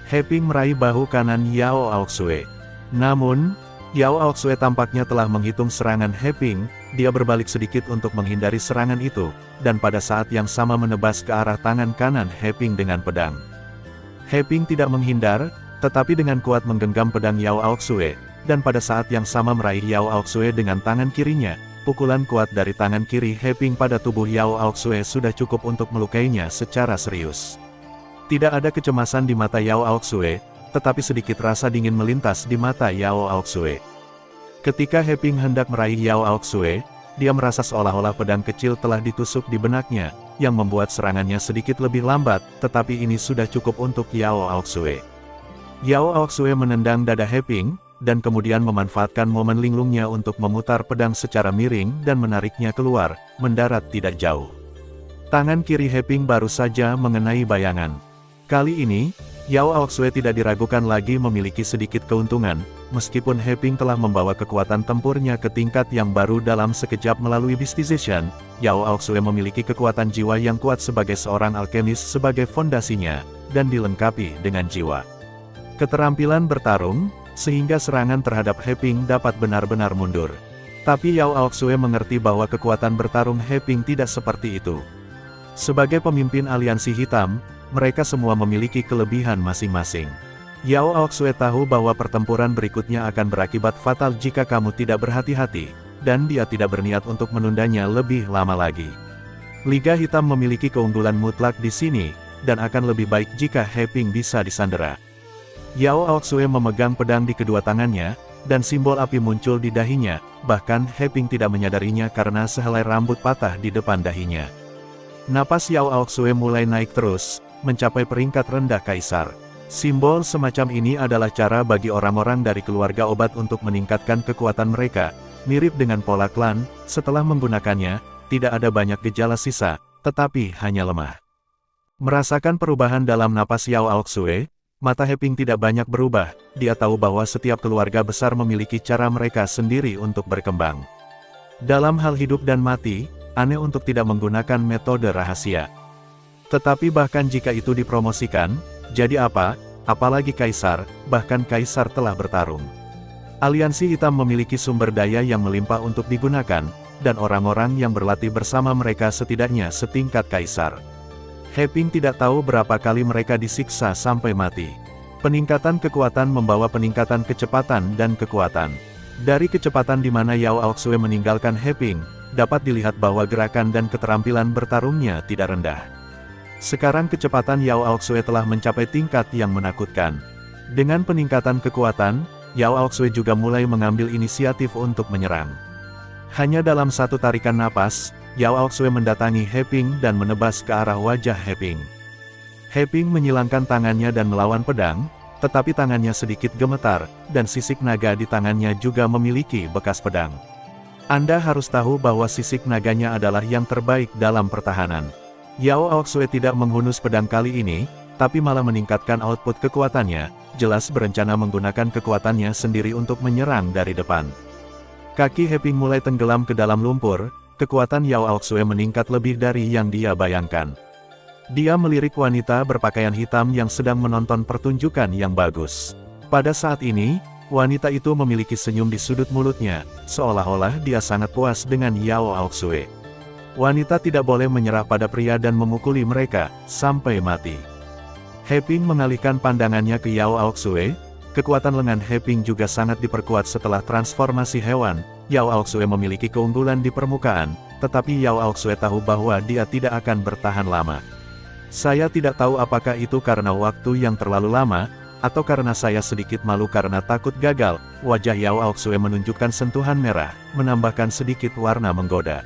Heping meraih bahu kanan Yao Aoxue. Namun, Yao Aoxue tampaknya telah menghitung serangan Heping, dia berbalik sedikit untuk menghindari serangan itu, dan pada saat yang sama menebas ke arah tangan kanan Heping dengan pedang. Heping tidak menghindar, tetapi dengan kuat menggenggam pedang Yao Aoxue, dan pada saat yang sama meraih Yao Aoxue dengan tangan kirinya, pukulan kuat dari tangan kiri Heping pada tubuh Yao Aoxue sudah cukup untuk melukainya secara serius. Tidak ada kecemasan di mata Yao Aoxue, tetapi sedikit rasa dingin melintas di mata Yao Aoxue. Ketika Heping hendak meraih Yao Aoxue, dia merasa seolah-olah pedang kecil telah ditusuk di benaknya, yang membuat serangannya sedikit lebih lambat, tetapi ini sudah cukup untuk Yao Aoxue. Yao Aoxue menendang dada Heping, dan kemudian memanfaatkan momen linglungnya untuk memutar pedang secara miring dan menariknya keluar, mendarat tidak jauh. Tangan kiri Heping baru saja mengenai bayangan. Kali ini, Yao Aoxue tidak diragukan lagi memiliki sedikit keuntungan, meskipun Heping telah membawa kekuatan tempurnya ke tingkat yang baru dalam sekejap melalui Beastization. Yao Aoxue memiliki kekuatan jiwa yang kuat sebagai seorang alkemis sebagai fondasinya, dan dilengkapi dengan jiwa keterampilan bertarung, sehingga serangan terhadap Heping dapat benar-benar mundur. Tapi Yao Aoxue mengerti bahwa kekuatan bertarung Heping tidak seperti itu. Sebagai pemimpin aliansi hitam, mereka semua memiliki kelebihan masing-masing. Yao Aoxue tahu bahwa pertempuran berikutnya akan berakibat fatal jika kamu tidak berhati-hati, dan dia tidak berniat untuk menundanya lebih lama lagi. Liga Hitam memiliki keunggulan mutlak di sini, dan akan lebih baik jika Heping bisa disandera. Yao Aoxue memegang pedang di kedua tangannya, dan simbol api muncul di dahinya, bahkan Heping tidak menyadarinya karena sehelai rambut patah di depan dahinya. Napas Yao Aoxue mulai naik terus, mencapai peringkat rendah kaisar. Simbol semacam ini adalah cara bagi orang-orang dari keluarga obat untuk meningkatkan kekuatan mereka, mirip dengan pola klan. Setelah menggunakannya, tidak ada banyak gejala sisa, tetapi hanya lemah. Merasakan perubahan dalam napas Yao Aoxue, mata Heping tidak banyak berubah. Dia tahu bahwa setiap keluarga besar memiliki cara mereka sendiri untuk berkembang. Dalam hal hidup dan mati, aneh untuk tidak menggunakan metode rahasia. Tetapi bahkan jika itu dipromosikan, jadi apa? Apalagi kaisar, bahkan kaisar telah bertarung. Aliansi hitam memiliki sumber daya yang melimpah untuk digunakan, dan orang-orang yang berlatih bersama mereka setidaknya setingkat kaisar. Heping tidak tahu berapa kali mereka disiksa sampai mati. Peningkatan kekuatan membawa peningkatan kecepatan dan kekuatan. Dari kecepatan di mana Yao Aoxue meninggalkan Heping, dapat dilihat bahwa gerakan dan keterampilan bertarungnya tidak rendah. Sekarang kecepatan Yao Aoxue telah mencapai tingkat yang menakutkan. Dengan peningkatan kekuatan, Yao Aoxue juga mulai mengambil inisiatif untuk menyerang. Hanya dalam satu tarikan napas, Yao Aoxue mendatangi Heping dan menebas ke arah wajah Heping. Heping menyilangkan tangannya dan melawan pedang, tetapi tangannya sedikit gemetar, dan sisik naga di tangannya juga memiliki bekas pedang. Anda harus tahu bahwa sisik naganya adalah yang terbaik dalam pertahanan. Yao Aoxue tidak menghunus pedang kali ini, tapi malah meningkatkan output kekuatannya, jelas berencana menggunakan kekuatannya sendiri untuk menyerang dari depan. Kaki Heping mulai tenggelam ke dalam lumpur. Kekuatan Yao Aoxue meningkat lebih dari yang dia bayangkan. Dia melirik wanita berpakaian hitam yang sedang menonton pertunjukan yang bagus. Pada saat ini, wanita itu memiliki senyum di sudut mulutnya, seolah-olah dia sangat puas dengan Yao Aoxue. Wanita tidak boleh menyerah pada pria dan memukuli mereka, sampai mati. Heping mengalihkan pandangannya ke Yao Aoxue. Kekuatan lengan Heping juga sangat diperkuat setelah transformasi hewan. Yao Aoxue memiliki keunggulan di permukaan, tetapi Yao Aoxue tahu bahwa dia tidak akan bertahan lama. Saya tidak tahu apakah itu karena waktu yang terlalu lama, atau karena saya sedikit malu karena takut gagal. Wajah Yao Aoxue menunjukkan sentuhan merah, menambahkan sedikit warna menggoda.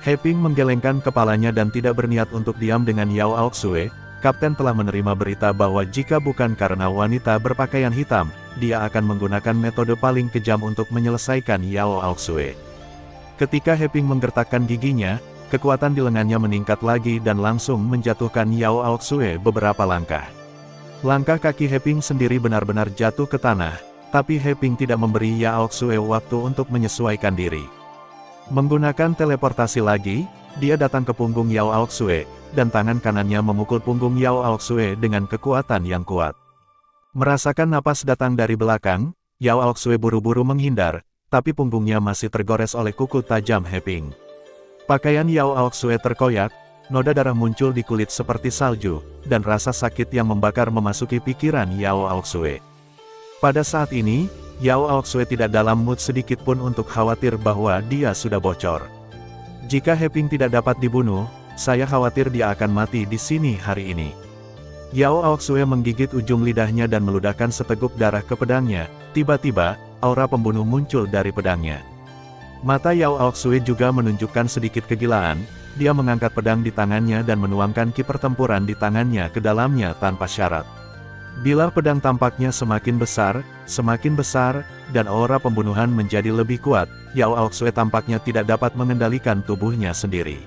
Heping menggelengkan kepalanya dan tidak berniat untuk diam dengan Yao Aoxue. Kapten telah menerima berita bahwa jika bukan karena wanita berpakaian hitam, dia akan menggunakan metode paling kejam untuk menyelesaikan Yao Aoxue. Ketika Heping menggertakkan giginya, kekuatan di lengannya meningkat lagi dan langsung menjatuhkan Yao Aoxue beberapa langkah. Langkah kaki Heping sendiri benar-benar jatuh ke tanah, tapi Heping tidak memberi Yao Aoxue waktu untuk menyesuaikan diri. Menggunakan teleportasi lagi, dia datang ke punggung Yao Aoxue, dan tangan kanannya memukul punggung Yao Aoxue dengan kekuatan yang kuat. Merasakan napas datang dari belakang, Yao Aoxue buru-buru menghindar, tapi punggungnya masih tergores oleh kuku tajam Heping. Pakaian Yao Aoxue terkoyak, noda darah muncul di kulit seperti salju, dan rasa sakit yang membakar memasuki pikiran Yao Aoxue. Pada saat ini, Yao Aoxue tidak dalam mood sedikit pun untuk khawatir bahwa dia sudah bocor. Jika He Ping tidak dapat dibunuh, saya khawatir dia akan mati di sini hari ini. Yao Aoxue menggigit ujung lidahnya dan meludahkan seteguk darah ke pedangnya. Tiba-tiba, aura pembunuh muncul dari pedangnya. Mata Yao Aoxue juga menunjukkan sedikit kegilaan. Dia mengangkat pedang di tangannya dan menuangkan ki pertempuran di tangannya ke dalamnya tanpa syarat. Bila pedang tampaknya semakin besar, dan aura pembunuhan menjadi lebih kuat, Yao Aoxue tampaknya tidak dapat mengendalikan tubuhnya sendiri.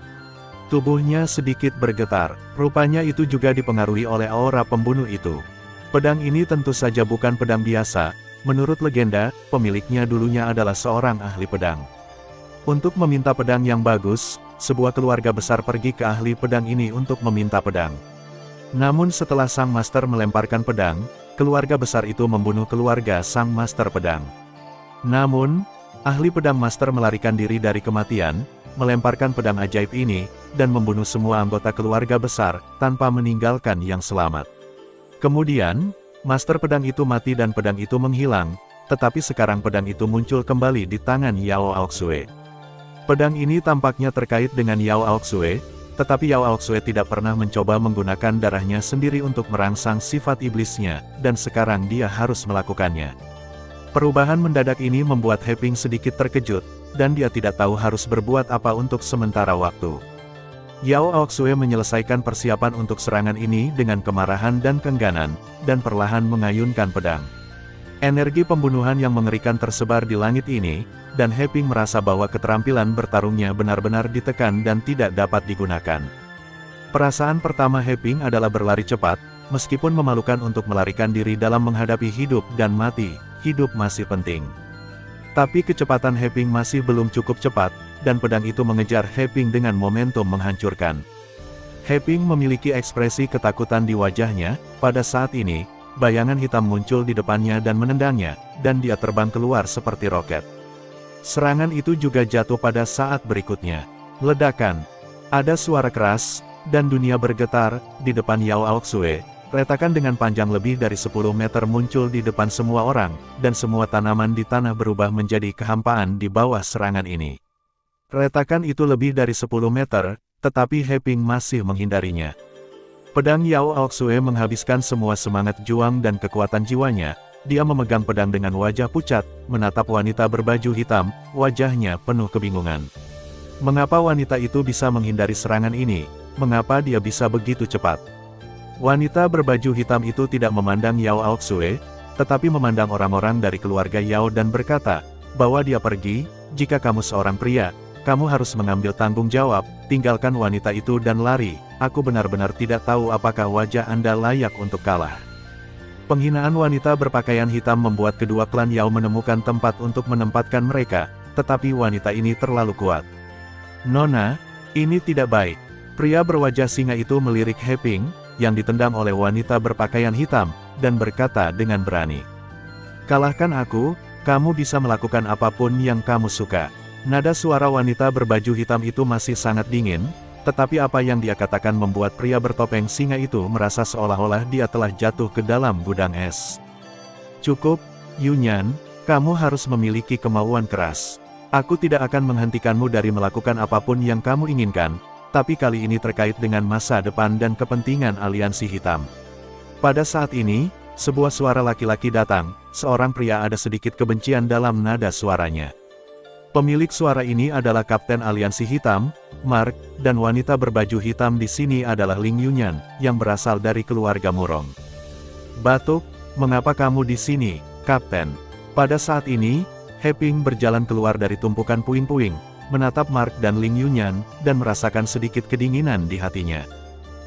Tubuhnya sedikit bergetar, rupanya itu juga dipengaruhi oleh aura pembunuh itu. Pedang ini tentu saja bukan pedang biasa, menurut legenda, pemiliknya dulunya adalah seorang ahli pedang. Untuk meminta pedang yang bagus, sebuah keluarga besar pergi ke ahli pedang ini untuk meminta pedang. Namun setelah sang master melemparkan pedang, keluarga besar itu membunuh keluarga sang master pedang. Namun, ahli pedang master melarikan diri dari kematian, melemparkan pedang ajaib ini, dan membunuh semua anggota keluarga besar, tanpa meninggalkan yang selamat. Kemudian, master pedang itu mati dan pedang itu menghilang, tetapi sekarang pedang itu muncul kembali di tangan Yao Aoxue. Pedang ini tampaknya terkait dengan Yao Aoxue, tetapi Yao Aoxue tidak pernah mencoba menggunakan darahnya sendiri untuk merangsang sifat iblisnya, dan sekarang dia harus melakukannya. Perubahan mendadak ini membuat He Ping sedikit terkejut, dan dia tidak tahu harus berbuat apa untuk sementara waktu. Yao Aoxue menyelesaikan persiapan untuk serangan ini dengan kemarahan dan keengganan, dan perlahan mengayunkan pedang. Energi pembunuhan yang mengerikan tersebar di langit ini, dan He Ping merasa bahwa keterampilan bertarungnya benar-benar ditekan dan tidak dapat digunakan. Perasaan pertama He Ping adalah berlari cepat, meskipun memalukan untuk melarikan diri dalam menghadapi hidup dan mati, hidup masih penting. Tapi kecepatan He Ping masih belum cukup cepat, dan pedang itu mengejar He Ping dengan momentum menghancurkan. He Ping memiliki ekspresi ketakutan di wajahnya. Pada saat ini, bayangan hitam muncul di depannya dan menendangnya, dan dia terbang keluar seperti roket. Serangan itu juga jatuh pada saat berikutnya. Ledakan. Ada suara keras, dan dunia bergetar. Di depan Yao Aoxue, retakan dengan panjang lebih dari 10 meter muncul di depan semua orang, dan semua tanaman di tanah berubah menjadi kehampaan di bawah serangan ini. Retakan itu lebih dari 10 meter, tetapi He Ping masih menghindarinya. Pedang Yao Aoxue menghabiskan semua semangat juang dan kekuatan jiwanya. Dia memegang pedang dengan wajah pucat, menatap wanita berbaju hitam, wajahnya penuh kebingungan. Mengapa wanita itu bisa menghindari serangan ini? Mengapa dia bisa begitu cepat? Wanita berbaju hitam itu tidak memandang Yao Aoxue, tetapi memandang orang-orang dari keluarga Yao dan berkata, bahwa dia pergi. Jika kamu seorang pria, kamu harus mengambil tanggung jawab, tinggalkan wanita itu dan lari. Aku benar-benar tidak tahu apakah wajah Anda layak untuk kalah. Penghinaan wanita berpakaian hitam membuat kedua klan Yao menemukan tempat untuk menempatkan mereka, tetapi wanita ini terlalu kuat. Nona, ini tidak baik. Pria berwajah singa itu melirik He Ping, yang ditendang oleh wanita berpakaian hitam, dan berkata dengan berani. Kalahkan aku, kamu bisa melakukan apapun yang kamu suka. Nada suara wanita berbaju hitam itu masih sangat dingin, tetapi apa yang dia katakan membuat pria bertopeng singa itu merasa seolah-olah dia telah jatuh ke dalam gudang es. Cukup, Yunyan, kamu harus memiliki kemauan keras. Aku tidak akan menghentikanmu dari melakukan apapun yang kamu inginkan, tapi kali ini terkait dengan masa depan dan kepentingan aliansi hitam. Pada saat ini, sebuah suara laki-laki datang, seorang pria ada sedikit kebencian dalam nada suaranya. Pemilik suara ini adalah Kapten Aliansi Hitam, Mark, dan wanita berbaju hitam di sini adalah Ling Yunyan, yang berasal dari keluarga Murong. Batuk, mengapa kamu di sini, Kapten? Pada saat ini, He Ping berjalan keluar dari tumpukan puing-puing, menatap Mark dan Ling Yunyan, dan merasakan sedikit kedinginan di hatinya.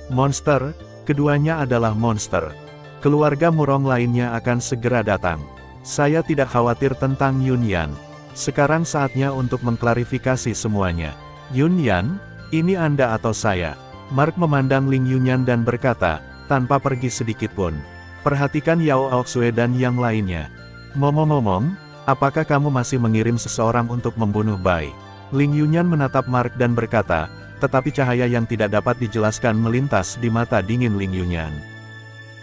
Monster, keduanya adalah monster. Keluarga Murong lainnya akan segera datang. Saya tidak khawatir tentang Yunyan. Sekarang saatnya untuk mengklarifikasi semuanya. Yunyan, ini Anda atau saya? Mark memandang Ling Yunyan dan berkata, tanpa pergi sedikit pun. Perhatikan Yao Aoxue dan yang lainnya. Ngomong-ngomong, apakah kamu masih mengirim seseorang untuk membunuh Bai? Ling Yunyan menatap Mark dan berkata, tetapi cahaya yang tidak dapat dijelaskan melintas di mata dingin Ling Yunyan.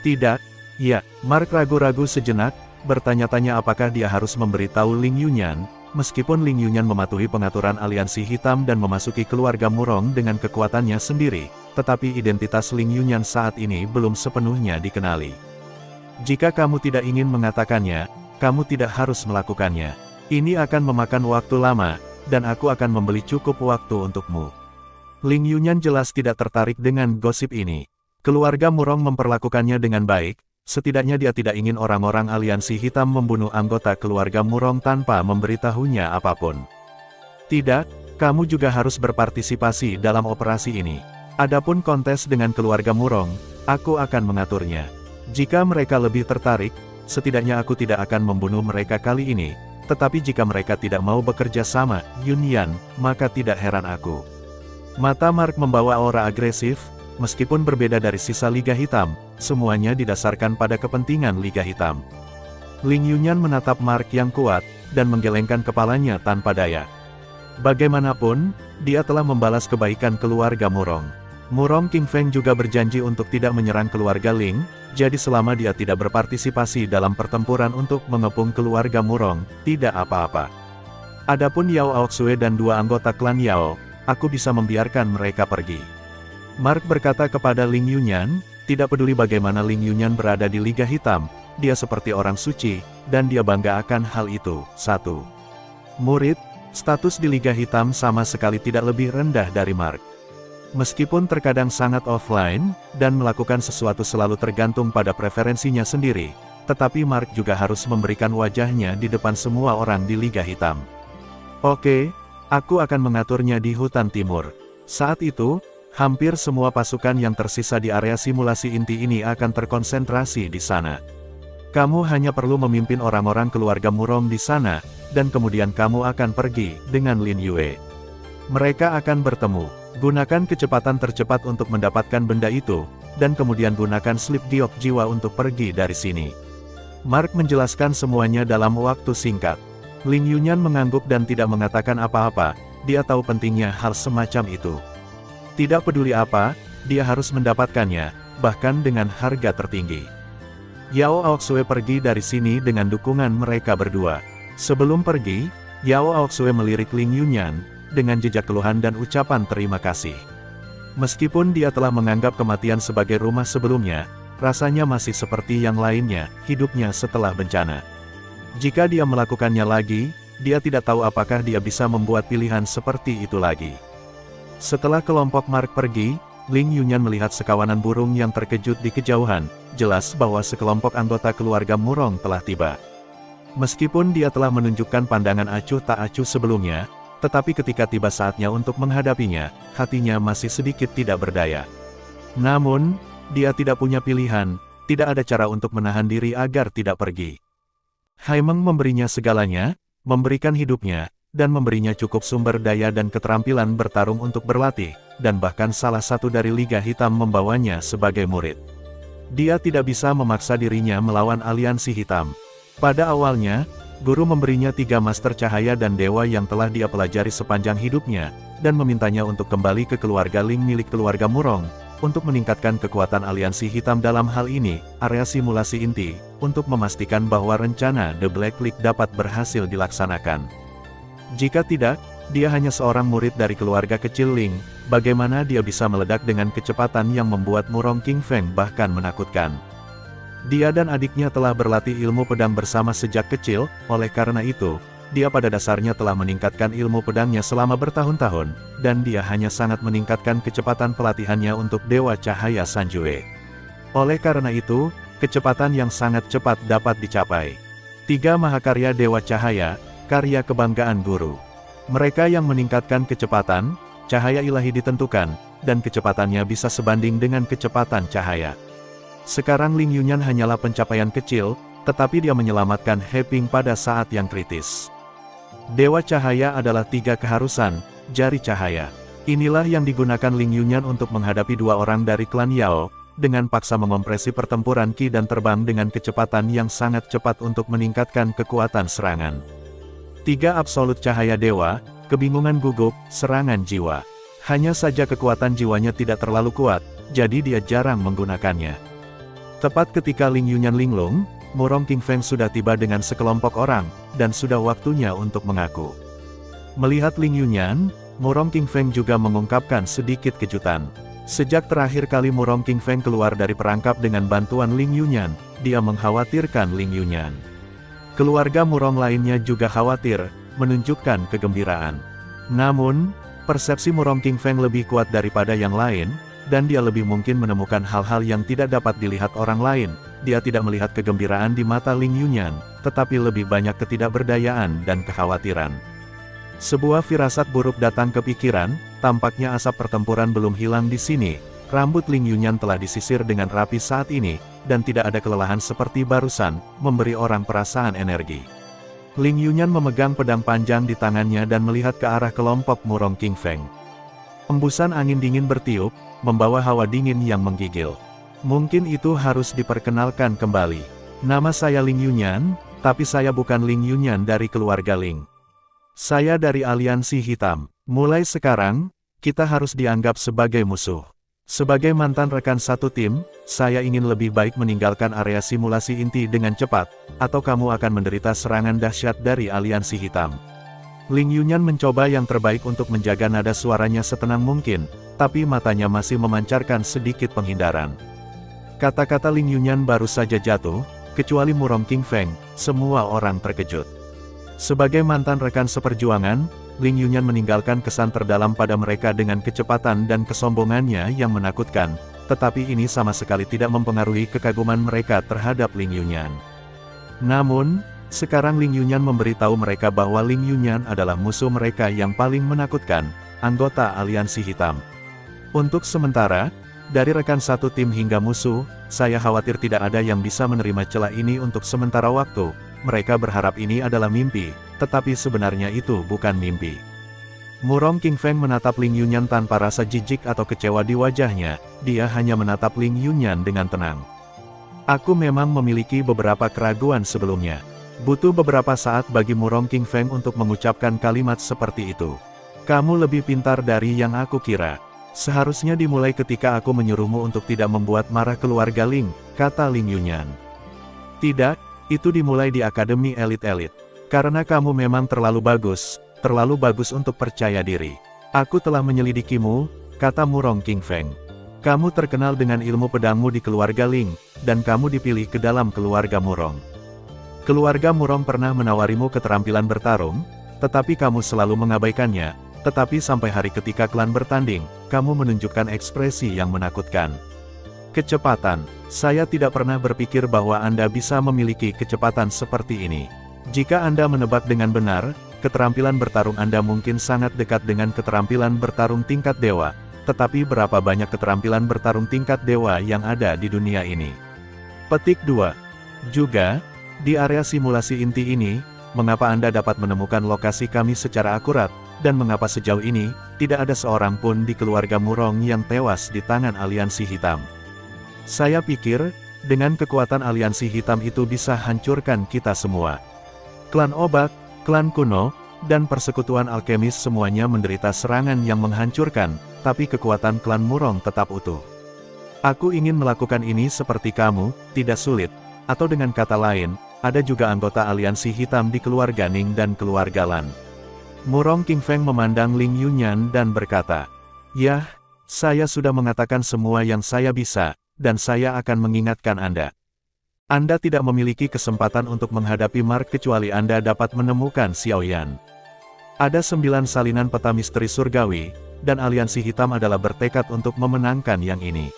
Tidak, ya, Mark ragu-ragu sejenak, bertanya-tanya apakah dia harus memberitahu Ling Yunyan. Meskipun Ling Yunyan mematuhi pengaturan aliansi hitam dan memasuki keluarga Murong dengan kekuatannya sendiri, tetapi identitas Ling Yunyan saat ini belum sepenuhnya dikenali. Jika kamu tidak ingin mengatakannya, kamu tidak harus melakukannya. Ini akan memakan waktu lama, dan aku akan membeli cukup waktu untukmu. Ling Yunyan jelas tidak tertarik dengan gosip ini. Keluarga Murong memperlakukannya dengan baik, setidaknya dia tidak ingin orang-orang aliansi hitam membunuh anggota keluarga Murong tanpa memberitahunya apapun. Tidak, kamu juga harus berpartisipasi dalam operasi ini. Adapun kontes dengan keluarga Murong, aku akan mengaturnya. Jika mereka lebih tertarik, setidaknya aku tidak akan membunuh mereka kali ini. Tetapi jika mereka tidak mau bekerja sama, Yunyan, maka tidak heran aku. Mata Mark membawa aura agresif, meskipun berbeda dari sisa Liga Hitam, semuanya didasarkan pada kepentingan Liga Hitam. Ling Yunyan menatap Mark yang kuat, dan menggelengkan kepalanya tanpa daya. Bagaimanapun, dia telah membalas kebaikan keluarga Murong. Murong King Feng juga berjanji untuk tidak menyerang keluarga Ling, jadi selama dia tidak berpartisipasi dalam pertempuran untuk mengepung keluarga Murong, tidak apa-apa. Adapun Yao Aoxue dan dua anggota klan Yao, aku bisa membiarkan mereka pergi. Mark berkata kepada Ling Yunyan, tidak peduli bagaimana Ling Yunyan berada di Liga Hitam, dia seperti orang suci, dan dia bangga akan hal itu. 1. Murid, status di Liga Hitam sama sekali tidak lebih rendah dari Mark. Meskipun terkadang sangat offline, dan melakukan sesuatu selalu tergantung pada preferensinya sendiri, tetapi Mark juga harus memberikan wajahnya di depan semua orang di Liga Hitam. Oke, aku akan mengaturnya di hutan timur. Saat itu, hampir semua pasukan yang tersisa di area simulasi inti ini akan terkonsentrasi di sana. Kamu hanya perlu memimpin orang-orang keluarga Murong di sana, dan kemudian kamu akan pergi dengan Lin Yue. Mereka akan bertemu. Gunakan kecepatan tercepat untuk mendapatkan benda itu, dan kemudian gunakan slip giok jiwa untuk pergi dari sini. Mark menjelaskan semuanya dalam waktu singkat. Ling Yunyan mengangguk dan tidak mengatakan apa-apa, dia tahu pentingnya hal semacam itu. Tidak peduli apa, dia harus mendapatkannya, bahkan dengan harga tertinggi. Yao Aoxue pergi dari sini dengan dukungan mereka berdua. Sebelum pergi, Yao Aoxue melirik Ling Yunyan, dengan jejak keluhan dan ucapan terima kasih. Meskipun dia telah menganggap kematian sebagai rumah sebelumnya, rasanya masih seperti yang lainnya, hidupnya setelah bencana. Jika dia melakukannya lagi, dia tidak tahu apakah dia bisa membuat pilihan seperti itu lagi. Setelah kelompok Mark pergi, Ling Yunyan melihat sekawanan burung yang terkejut di kejauhan, jelas bahwa sekelompok anggota keluarga Murong telah tiba. Meskipun dia telah menunjukkan pandangan acuh tak acuh sebelumnya, tetapi ketika tiba saatnya untuk menghadapinya, hatinya masih sedikit tidak berdaya. Namun, dia tidak punya pilihan, tidak ada cara untuk menahan diri agar tidak pergi. Haimeng memberinya segalanya, memberikan hidupnya, dan memberinya cukup sumber daya dan keterampilan bertarung untuk berlatih, dan bahkan salah satu dari Liga Hitam membawanya sebagai murid. Dia tidak bisa memaksa dirinya melawan aliansi hitam. Pada awalnya, guru memberinya 3 master cahaya dan dewa yang telah dia pelajari sepanjang hidupnya, dan memintanya untuk kembali ke keluarga Ling milik keluarga Murong, untuk meningkatkan kekuatan aliansi hitam dalam hal ini, area simulasi inti, untuk memastikan bahwa rencana The Black League dapat berhasil dilaksanakan. Jika tidak, dia hanya seorang murid dari keluarga kecil Ling, bagaimana dia bisa meledak dengan kecepatan yang membuat Murong King Feng bahkan menakutkan. Dia dan adiknya telah berlatih ilmu pedang bersama sejak kecil, oleh karena itu, dia pada dasarnya telah meningkatkan ilmu pedangnya selama bertahun-tahun, dan dia hanya sangat meningkatkan kecepatan pelatihannya untuk Dewa Cahaya Sanjue. Oleh karena itu, kecepatan yang sangat cepat dapat dicapai. 3 mahakarya Dewa Cahaya, karya kebanggaan guru. Mereka yang meningkatkan kecepatan, cahaya ilahi ditentukan, dan kecepatannya bisa sebanding dengan kecepatan cahaya. Sekarang Ling Yunyan hanyalah pencapaian kecil, tetapi dia menyelamatkan He Ping pada saat yang kritis. Dewa Cahaya adalah 3 keharusan, jari cahaya. Inilah yang digunakan Ling Yunyan untuk menghadapi 2 orang dari klan Yao, dengan paksa mengopresi pertempuran Qi dan terbang dengan kecepatan yang sangat cepat untuk meningkatkan kekuatan serangan. 3 absolut cahaya dewa, kebingungan gugup, serangan jiwa. Hanya saja kekuatan jiwanya tidak terlalu kuat, jadi dia jarang menggunakannya. Tepat ketika Ling Yunyan linglung, Murong King Feng sudah tiba dengan sekelompok orang, dan sudah waktunya untuk mengaku. Melihat Ling Yunyan, Murong King Feng juga mengungkapkan sedikit kejutan. Sejak terakhir kali Murong King Feng keluar dari perangkap dengan bantuan Ling Yunyan, dia mengkhawatirkan Ling Yunyan. Keluarga Murong lainnya juga khawatir, menunjukkan kegembiraan. Namun, persepsi Murong King Feng lebih kuat daripada yang lain, dan dia lebih mungkin menemukan hal-hal yang tidak dapat dilihat orang lain. Dia tidak melihat kegembiraan di mata Ling Yunyan, tetapi lebih banyak ketidakberdayaan dan kekhawatiran. Sebuah firasat buruk datang ke pikiran, tampaknya asap pertempuran belum hilang di sini. Rambut Ling Yunyan telah disisir dengan rapi saat ini, dan tidak ada kelelahan seperti barusan, memberi orang perasaan energi. Ling Yunyan memegang pedang panjang di tangannya dan melihat ke arah kelompok Murong King Feng. Embusan angin dingin bertiup, membawa hawa dingin yang menggigil. Mungkin itu harus diperkenalkan kembali. Nama saya Ling Yunyan, tapi saya bukan Ling Yunyan dari keluarga Ling. Saya dari Aliansi Hitam. Mulai sekarang, kita harus dianggap sebagai musuh. Sebagai mantan rekan satu tim, saya ingin lebih baik meninggalkan area simulasi inti dengan cepat, atau kamu akan menderita serangan dahsyat dari Aliansi Hitam. Ling Yunyan mencoba yang terbaik untuk menjaga nada suaranya setenang mungkin, tapi matanya masih memancarkan sedikit penghindaran. Kata-kata Ling Yunyan baru saja jatuh, kecuali Murong King Feng, semua orang terkejut. Sebagai mantan rekan seperjuangan, Ling Yunyan meninggalkan kesan terdalam pada mereka dengan kecepatan dan kesombongannya yang menakutkan, tetapi ini sama sekali tidak mempengaruhi kekaguman mereka terhadap Ling Yunyan. Namun, sekarang Ling Yunyan memberitahu mereka bahwa Ling Yunyan adalah musuh mereka yang paling menakutkan, anggota Aliansi Hitam. Untuk sementara, dari rekan satu tim hingga musuh, saya khawatir tidak ada yang bisa menerima celah ini untuk sementara waktu. Mereka berharap ini adalah mimpi, tetapi sebenarnya itu bukan mimpi. Murong King Feng menatap Ling Yunyan tanpa rasa jijik atau kecewa di wajahnya, dia hanya menatap Ling Yunyan dengan tenang. Aku memang memiliki beberapa keraguan sebelumnya. Butuh beberapa saat bagi Murong King Feng untuk mengucapkan kalimat seperti itu. Kamu lebih pintar dari yang aku kira. Seharusnya dimulai ketika aku menyuruhmu untuk tidak membuat marah keluarga Ling, kata Ling Yunyan. Tidak, itu dimulai di Akademi Elit-Elit. Karena kamu memang terlalu bagus untuk percaya diri. Aku telah menyelidikimu, kata Murong King Feng. Kamu terkenal dengan ilmu pedangmu di keluarga Ling, dan kamu dipilih ke dalam keluarga Murong. Keluarga Murong pernah menawarimu keterampilan bertarung, tetapi kamu selalu mengabaikannya, tetapi sampai hari ketika klan bertanding, kamu menunjukkan ekspresi yang menakutkan. Kecepatan. Saya tidak pernah berpikir bahwa Anda bisa memiliki kecepatan seperti ini. Jika Anda menebak dengan benar, keterampilan bertarung Anda mungkin sangat dekat dengan keterampilan bertarung tingkat dewa, tetapi berapa banyak keterampilan bertarung tingkat dewa yang ada di dunia ini? Petik 2. Juga, di area simulasi inti ini, mengapa Anda dapat menemukan lokasi kami secara akurat, dan mengapa sejauh ini, tidak ada seorang pun di keluarga Murong yang tewas di tangan Aliansi Hitam? Saya pikir, dengan kekuatan Aliansi Hitam itu bisa hancurkan kita semua. Klan Obat, klan kuno, dan persekutuan alkemis semuanya menderita serangan yang menghancurkan, tapi kekuatan klan Murong tetap utuh. Aku ingin melakukan ini seperti kamu, tidak sulit. Atau dengan kata lain, ada juga anggota Aliansi Hitam di keluarga Ning dan keluarga Lan. Murong King Feng memandang Ling Yunyan dan berkata, "Yah, saya sudah mengatakan semua yang saya bisa, dan saya akan mengingatkan Anda. Anda tidak memiliki kesempatan untuk menghadapi Mark kecuali Anda dapat menemukan Xiaoyan. Ada 9 salinan peta misteri surgawi, dan Aliansi Hitam adalah bertekad untuk memenangkan yang ini.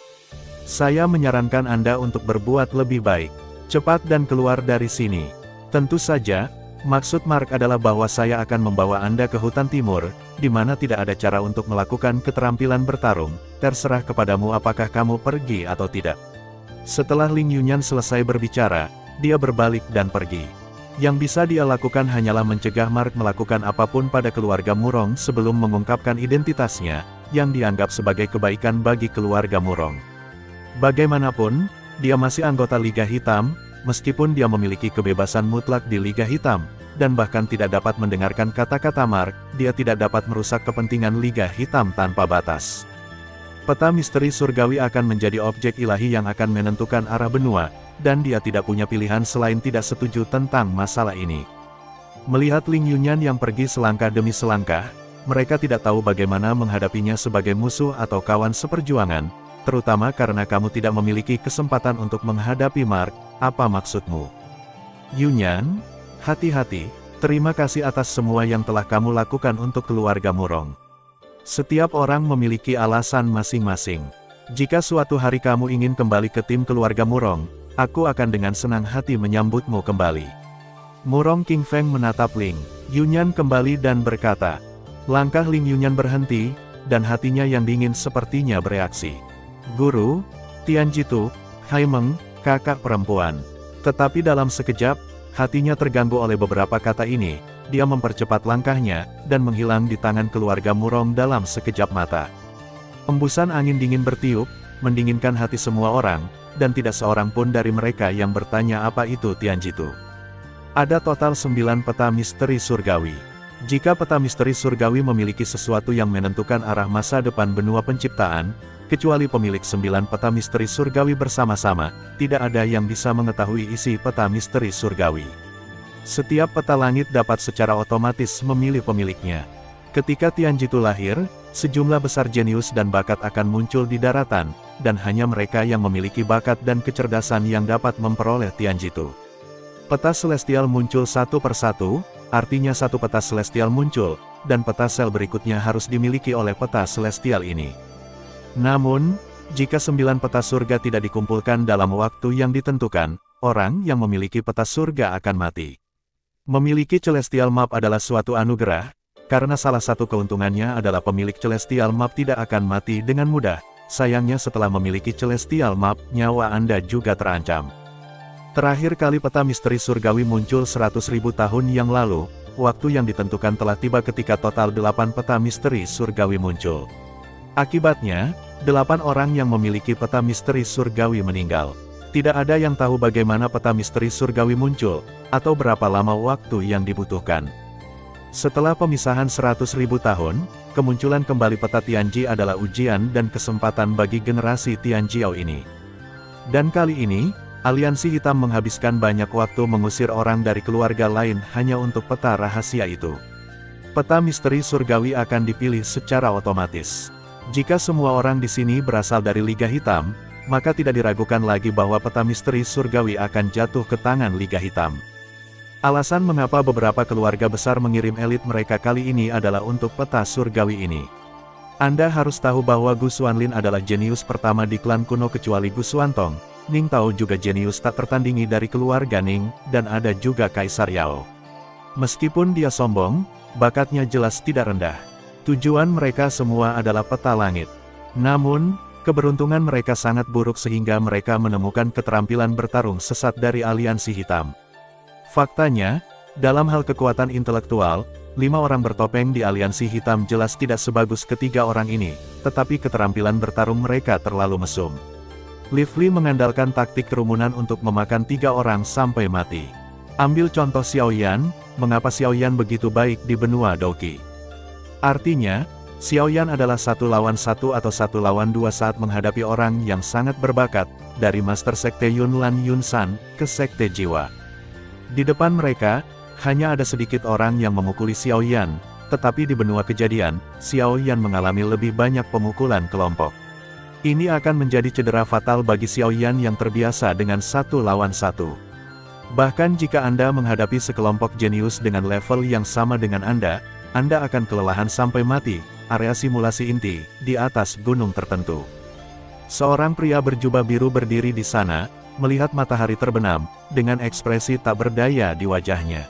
Saya menyarankan Anda untuk berbuat lebih baik. Cepat dan keluar dari sini. Tentu saja, maksud Mark adalah bahwa saya akan membawa Anda ke hutan timur, di mana tidak ada cara untuk melakukan keterampilan bertarung. Terserah kepadamu apakah kamu pergi atau tidak." Setelah Ling Yunyan selesai berbicara, dia berbalik dan pergi. Yang bisa dia lakukan hanyalah mencegah Mark melakukan apapun pada keluarga Murong sebelum mengungkapkan identitasnya, yang dianggap sebagai kebaikan bagi keluarga Murong. Bagaimanapun, dia masih anggota Liga Hitam, meskipun dia memiliki kebebasan mutlak di Liga Hitam, dan bahkan tidak dapat mendengarkan kata-kata Mark, dia tidak dapat merusak kepentingan Liga Hitam tanpa batas. Peta misteri surgawi akan menjadi objek ilahi yang akan menentukan arah benua, dan dia tidak punya pilihan selain tidak setuju tentang masalah ini. Melihat Ling Yunyan yang pergi selangkah demi selangkah, mereka tidak tahu bagaimana menghadapinya sebagai musuh atau kawan seperjuangan, terutama karena kamu tidak memiliki kesempatan untuk menghadapi Mark. Apa maksudmu? Yunyan, hati-hati, terima kasih atas semua yang telah kamu lakukan untuk keluarga Murong. Setiap orang memiliki alasan masing-masing. Jika suatu hari kamu ingin kembali ke tim keluarga Murong, aku akan dengan senang hati menyambutmu kembali. Murong King Feng menatap Ling Yunyan kembali dan berkata. Langkah Ling Yunyan berhenti, dan hatinya yang dingin sepertinya bereaksi. Guru, Tian Jitu, Haimeng, kakak perempuan. Tetapi dalam sekejap, hatinya terganggu oleh beberapa kata ini, dia mempercepat langkahnya, dan menghilang di tangan keluarga Murong dalam sekejap mata. Embusan angin dingin bertiup, mendinginkan hati semua orang, dan tidak seorang pun dari mereka yang bertanya apa itu Tian Jitu. Ada total 9 peta misteri surgawi. Jika peta misteri surgawi memiliki sesuatu yang menentukan arah masa depan benua penciptaan, kecuali pemilik 9 peta misteri surgawi bersama-sama, tidak ada yang bisa mengetahui isi peta misteri surgawi. Setiap peta langit dapat secara otomatis memilih pemiliknya. Ketika Tian Jitu lahir, sejumlah besar jenius dan bakat akan muncul di daratan, dan hanya mereka yang memiliki bakat dan kecerdasan yang dapat memperoleh Tian Jitu. Peta celestial muncul satu persatu, artinya satu peta celestial muncul, dan peta sel berikutnya harus dimiliki oleh peta celestial ini. Namun, jika 9 peta surga tidak dikumpulkan dalam waktu yang ditentukan, orang yang memiliki peta surga akan mati. Memiliki celestial map adalah suatu anugerah, karena salah satu keuntungannya adalah pemilik celestial map tidak akan mati dengan mudah. Sayangnya setelah memiliki celestial map, nyawa Anda juga terancam. Terakhir kali peta misteri surgawi muncul 100.000 tahun yang lalu, waktu yang ditentukan telah tiba ketika total 8 peta misteri surgawi muncul. Akibatnya, 8 orang yang memiliki peta misteri surgawi meninggal. Tidak ada yang tahu bagaimana peta misteri surgawi muncul, atau berapa lama waktu yang dibutuhkan. Setelah pemisahan 100.000 tahun, kemunculan kembali peta Tianji adalah ujian dan kesempatan bagi generasi Tianjiao ini. Dan kali ini, aliansi hitam menghabiskan banyak waktu mengusir orang dari keluarga lain hanya untuk peta rahasia itu. Peta misteri surgawi akan dipilih secara otomatis. Jika semua orang di sini berasal dari Liga Hitam, maka tidak diragukan lagi bahwa peta misteri surgawi akan jatuh ke tangan Liga Hitam. Alasan mengapa beberapa keluarga besar mengirim elit mereka kali ini adalah untuk peta surgawi ini. Anda harus tahu bahwa Gu Xuanlin adalah jenius pertama di klan kuno kecuali Gu Xuantong. Ning Tao juga jenius tak tertandingi dari keluarga Ning, dan ada juga Kaisar Yao. Meskipun dia sombong, bakatnya jelas tidak rendah. Tujuan mereka semua adalah peta langit. Namun, keberuntungan mereka sangat buruk sehingga mereka menemukan keterampilan bertarung sesat dari aliansi hitam. Faktanya, dalam hal kekuatan intelektual, 5 orang bertopeng di aliansi hitam jelas tidak sebagus ketiga orang ini, tetapi keterampilan bertarung mereka terlalu mesum. Livli mengandalkan taktik kerumunan untuk memakan 3 orang sampai mati. Ambil contoh Xiao Yan, mengapa Xiao Yan begitu baik di benua Douqi? Artinya, Xiao Yan adalah 1 lawan 1 atau 1 lawan 2 saat menghadapi orang yang sangat berbakat, dari Master Sekte Yunlan Yunsan, ke Sekte Jiwa. Di depan mereka, hanya ada sedikit orang yang memukuli Xiao Yan, tetapi di benua kejadian, Xiao Yan mengalami lebih banyak pemukulan kelompok. Ini akan menjadi cedera fatal bagi Xiao Yan yang terbiasa dengan 1 lawan 1. Bahkan jika Anda menghadapi sekelompok jenius dengan level yang sama dengan Anda akan kelelahan sampai mati. Area simulasi inti, di atas gunung tertentu. Seorang pria berjubah biru berdiri di sana, melihat matahari terbenam, dengan ekspresi tak berdaya di wajahnya.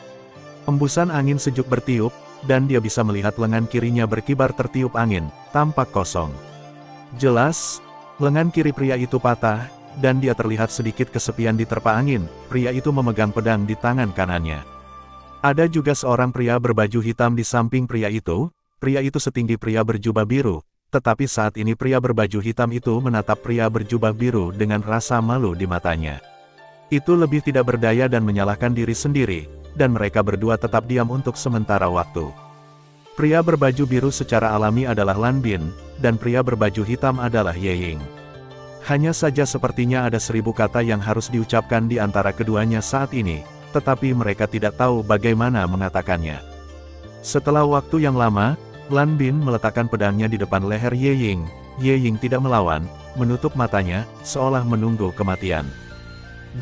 Embusan angin sejuk bertiup, dan dia bisa melihat lengan kirinya berkibar tertiup angin, tampak kosong. Jelas, lengan kiri pria itu patah, dan dia terlihat sedikit kesepian diterpa angin. Pria itu memegang pedang di tangan kanannya. Ada juga seorang pria berbaju hitam di samping pria itu setinggi pria berjubah biru, tetapi saat ini pria berbaju hitam itu menatap pria berjubah biru dengan rasa malu di matanya. Itu lebih tidak berdaya dan menyalahkan diri sendiri, dan mereka berdua tetap diam untuk sementara waktu. Pria berbaju biru secara alami adalah Lan Bin, dan pria berbaju hitam adalah Ye Ying. Hanya saja sepertinya ada 1000 kata yang harus diucapkan di antara keduanya saat ini, tetapi mereka tidak tahu bagaimana mengatakannya. Setelah waktu yang lama, Lan Bin meletakkan pedangnya di depan leher Ye Ying. Ye Ying tidak melawan, menutup matanya, seolah menunggu kematian.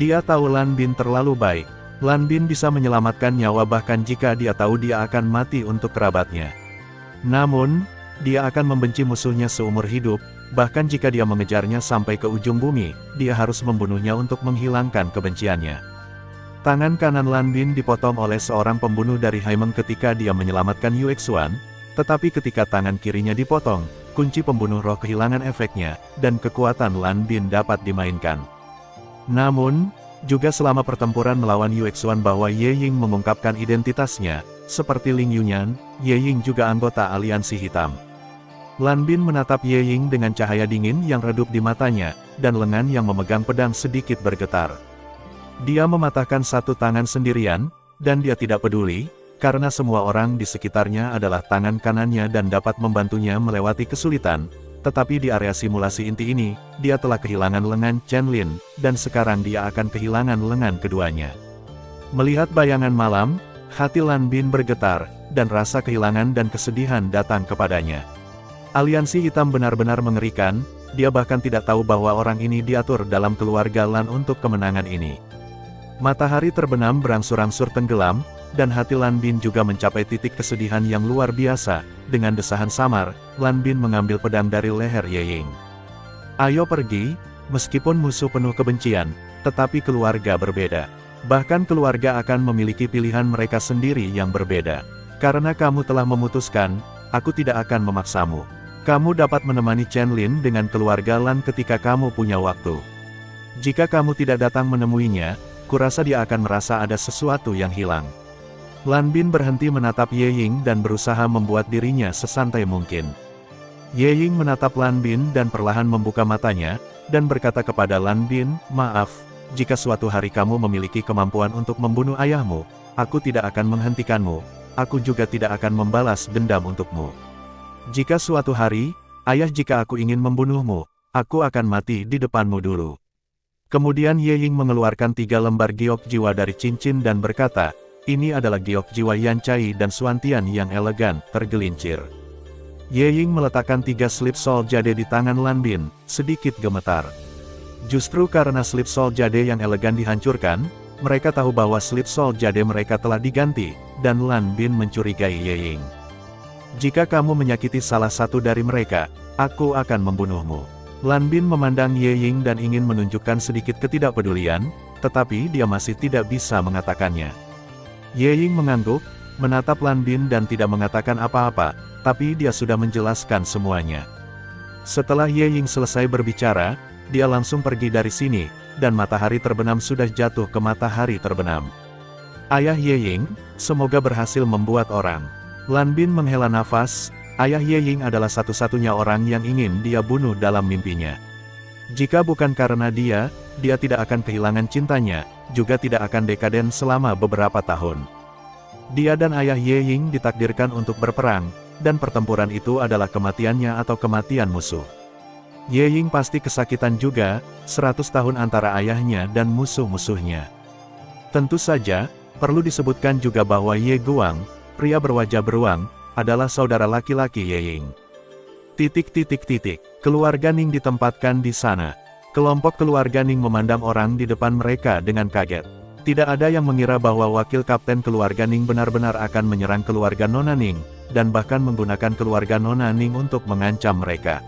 Dia tahu Lan Bin terlalu baik. Lan Bin bisa menyelamatkan nyawa bahkan jika dia tahu dia akan mati untuk kerabatnya. Namun, dia akan membenci musuhnya seumur hidup, bahkan jika dia mengejarnya sampai ke ujung bumi, dia harus membunuhnya untuk menghilangkan kebenciannya. Tangan kanan Lan Bin dipotong oleh seorang pembunuh dari Haimeng ketika dia menyelamatkan Yue Xuan, tetapi ketika tangan kirinya dipotong, kunci pembunuh roh kehilangan efeknya, dan kekuatan Lan Bin dapat dimainkan. Namun, juga selama pertempuran melawan Yue Xuan bahwa Ye Ying mengungkapkan identitasnya, seperti Ling Yunyan, Ye Ying juga anggota aliansi hitam. Lan Bin menatap Ye Ying dengan cahaya dingin yang redup di matanya, dan lengan yang memegang pedang sedikit bergetar. Dia mematahkan satu tangan sendirian, dan dia tidak peduli, karena semua orang di sekitarnya adalah tangan kanannya dan dapat membantunya melewati kesulitan, tetapi di area simulasi inti ini, dia telah kehilangan lengan Chen Lin, dan sekarang dia akan kehilangan lengan keduanya. Melihat bayangan malam, hati Lan Bin bergetar, dan rasa kehilangan dan kesedihan datang kepadanya. Aliansi hitam benar-benar mengerikan, dia bahkan tidak tahu bahwa orang ini diatur dalam keluarga Lan untuk kemenangan ini. Matahari terbenam berangsur-angsur tenggelam, dan hati Lan Bin juga mencapai titik kesedihan yang luar biasa. Dengan desahan samar, Lan Bin mengambil pedang dari leher Ye Ying. Ayo pergi, meskipun musuh penuh kebencian, tetapi keluarga berbeda. Bahkan keluarga akan memiliki pilihan mereka sendiri yang berbeda. Karena kamu telah memutuskan, aku tidak akan memaksamu. Kamu dapat menemani Chen Lin dengan keluarga Lan ketika kamu punya waktu. Jika kamu tidak datang menemuinya, kurasa dia akan merasa ada sesuatu yang hilang. Lan Bin berhenti menatap Ye Ying dan berusaha membuat dirinya sesantai mungkin. Ye Ying menatap Lan Bin dan perlahan membuka matanya, dan berkata kepada Lan Bin, "Maaf, jika suatu hari kamu memiliki kemampuan untuk membunuh ayahmu, aku tidak akan menghentikanmu, aku juga tidak akan membalas dendam untukmu. Jika suatu hari, jika aku ingin membunuhmu, aku akan mati di depanmu dulu." Kemudian Ye Ying mengeluarkan 3 lembar giok jiwa dari cincin dan berkata, "Ini adalah giok jiwa Yan Cai dan Suantian yang elegan, tergelincir." Ye Ying meletakkan 3 slip soul jade di tangan Lan Bin, sedikit gemetar. Justru karena slip soul jade yang elegan dihancurkan, mereka tahu bahwa slip soul jade mereka telah diganti, dan Lan Bin mencurigai Ye Ying. "Jika kamu menyakiti salah satu dari mereka, aku akan membunuhmu." Lan Bin memandang Ye Ying dan ingin menunjukkan sedikit ketidakpedulian, tetapi dia masih tidak bisa mengatakannya. Ye Ying mengangguk, menatap Lan Bin dan tidak mengatakan apa-apa, tapi dia sudah menjelaskan semuanya. Setelah Ye Ying selesai berbicara, dia langsung pergi dari sini, dan matahari terbenam sudah jatuh ke matahari terbenam. Ayah Ye Ying, semoga berhasil membuat orang. Lan Bin menghela nafas. Ayah Ye Ying adalah satu-satunya orang yang ingin dia bunuh dalam mimpinya. Jika bukan karena dia tidak akan kehilangan cintanya, juga tidak akan dekaden selama beberapa tahun. Dia dan ayah Ye Ying ditakdirkan untuk berperang, dan pertempuran itu adalah kematiannya atau kematian musuh. Ye Ying pasti kesakitan juga, 100 tahun antara ayahnya dan musuh-musuhnya. Tentu saja, perlu disebutkan juga bahwa Ye Guang, pria berwajah beruang, adalah saudara laki-laki Ye Ying. Keluarga Ning ditempatkan di sana. Kelompok keluarga Ning memandang orang di depan mereka dengan kaget. Tidak ada yang mengira bahwa wakil kapten keluarga Ning benar-benar akan menyerang keluarga Nona Ning, dan bahkan menggunakan keluarga Nona Ning untuk mengancam mereka.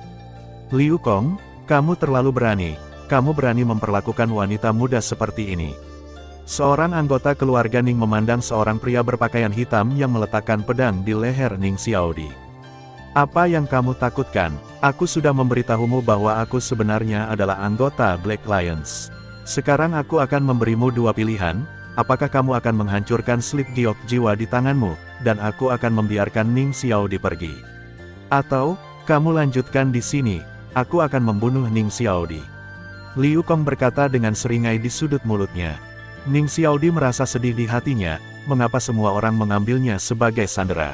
"Liu Kong, kamu terlalu berani. Kamu berani memperlakukan wanita muda seperti ini." Seorang anggota keluarga Ning memandang seorang pria berpakaian hitam yang meletakkan pedang di leher Ning Xiaodi. "Apa yang kamu takutkan? Aku sudah memberitahumu bahwa aku sebenarnya adalah anggota Black Lions. Sekarang aku akan memberimu 2 pilihan, apakah kamu akan menghancurkan slip giok jiwa di tanganmu, dan aku akan membiarkan Ning Xiaodi pergi. Atau, kamu lanjutkan di sini, aku akan membunuh Ning Xiaodi." Liu Kong berkata dengan seringai di sudut mulutnya. Ning Xiaodi merasa sedih di hatinya, mengapa semua orang mengambilnya sebagai sandera.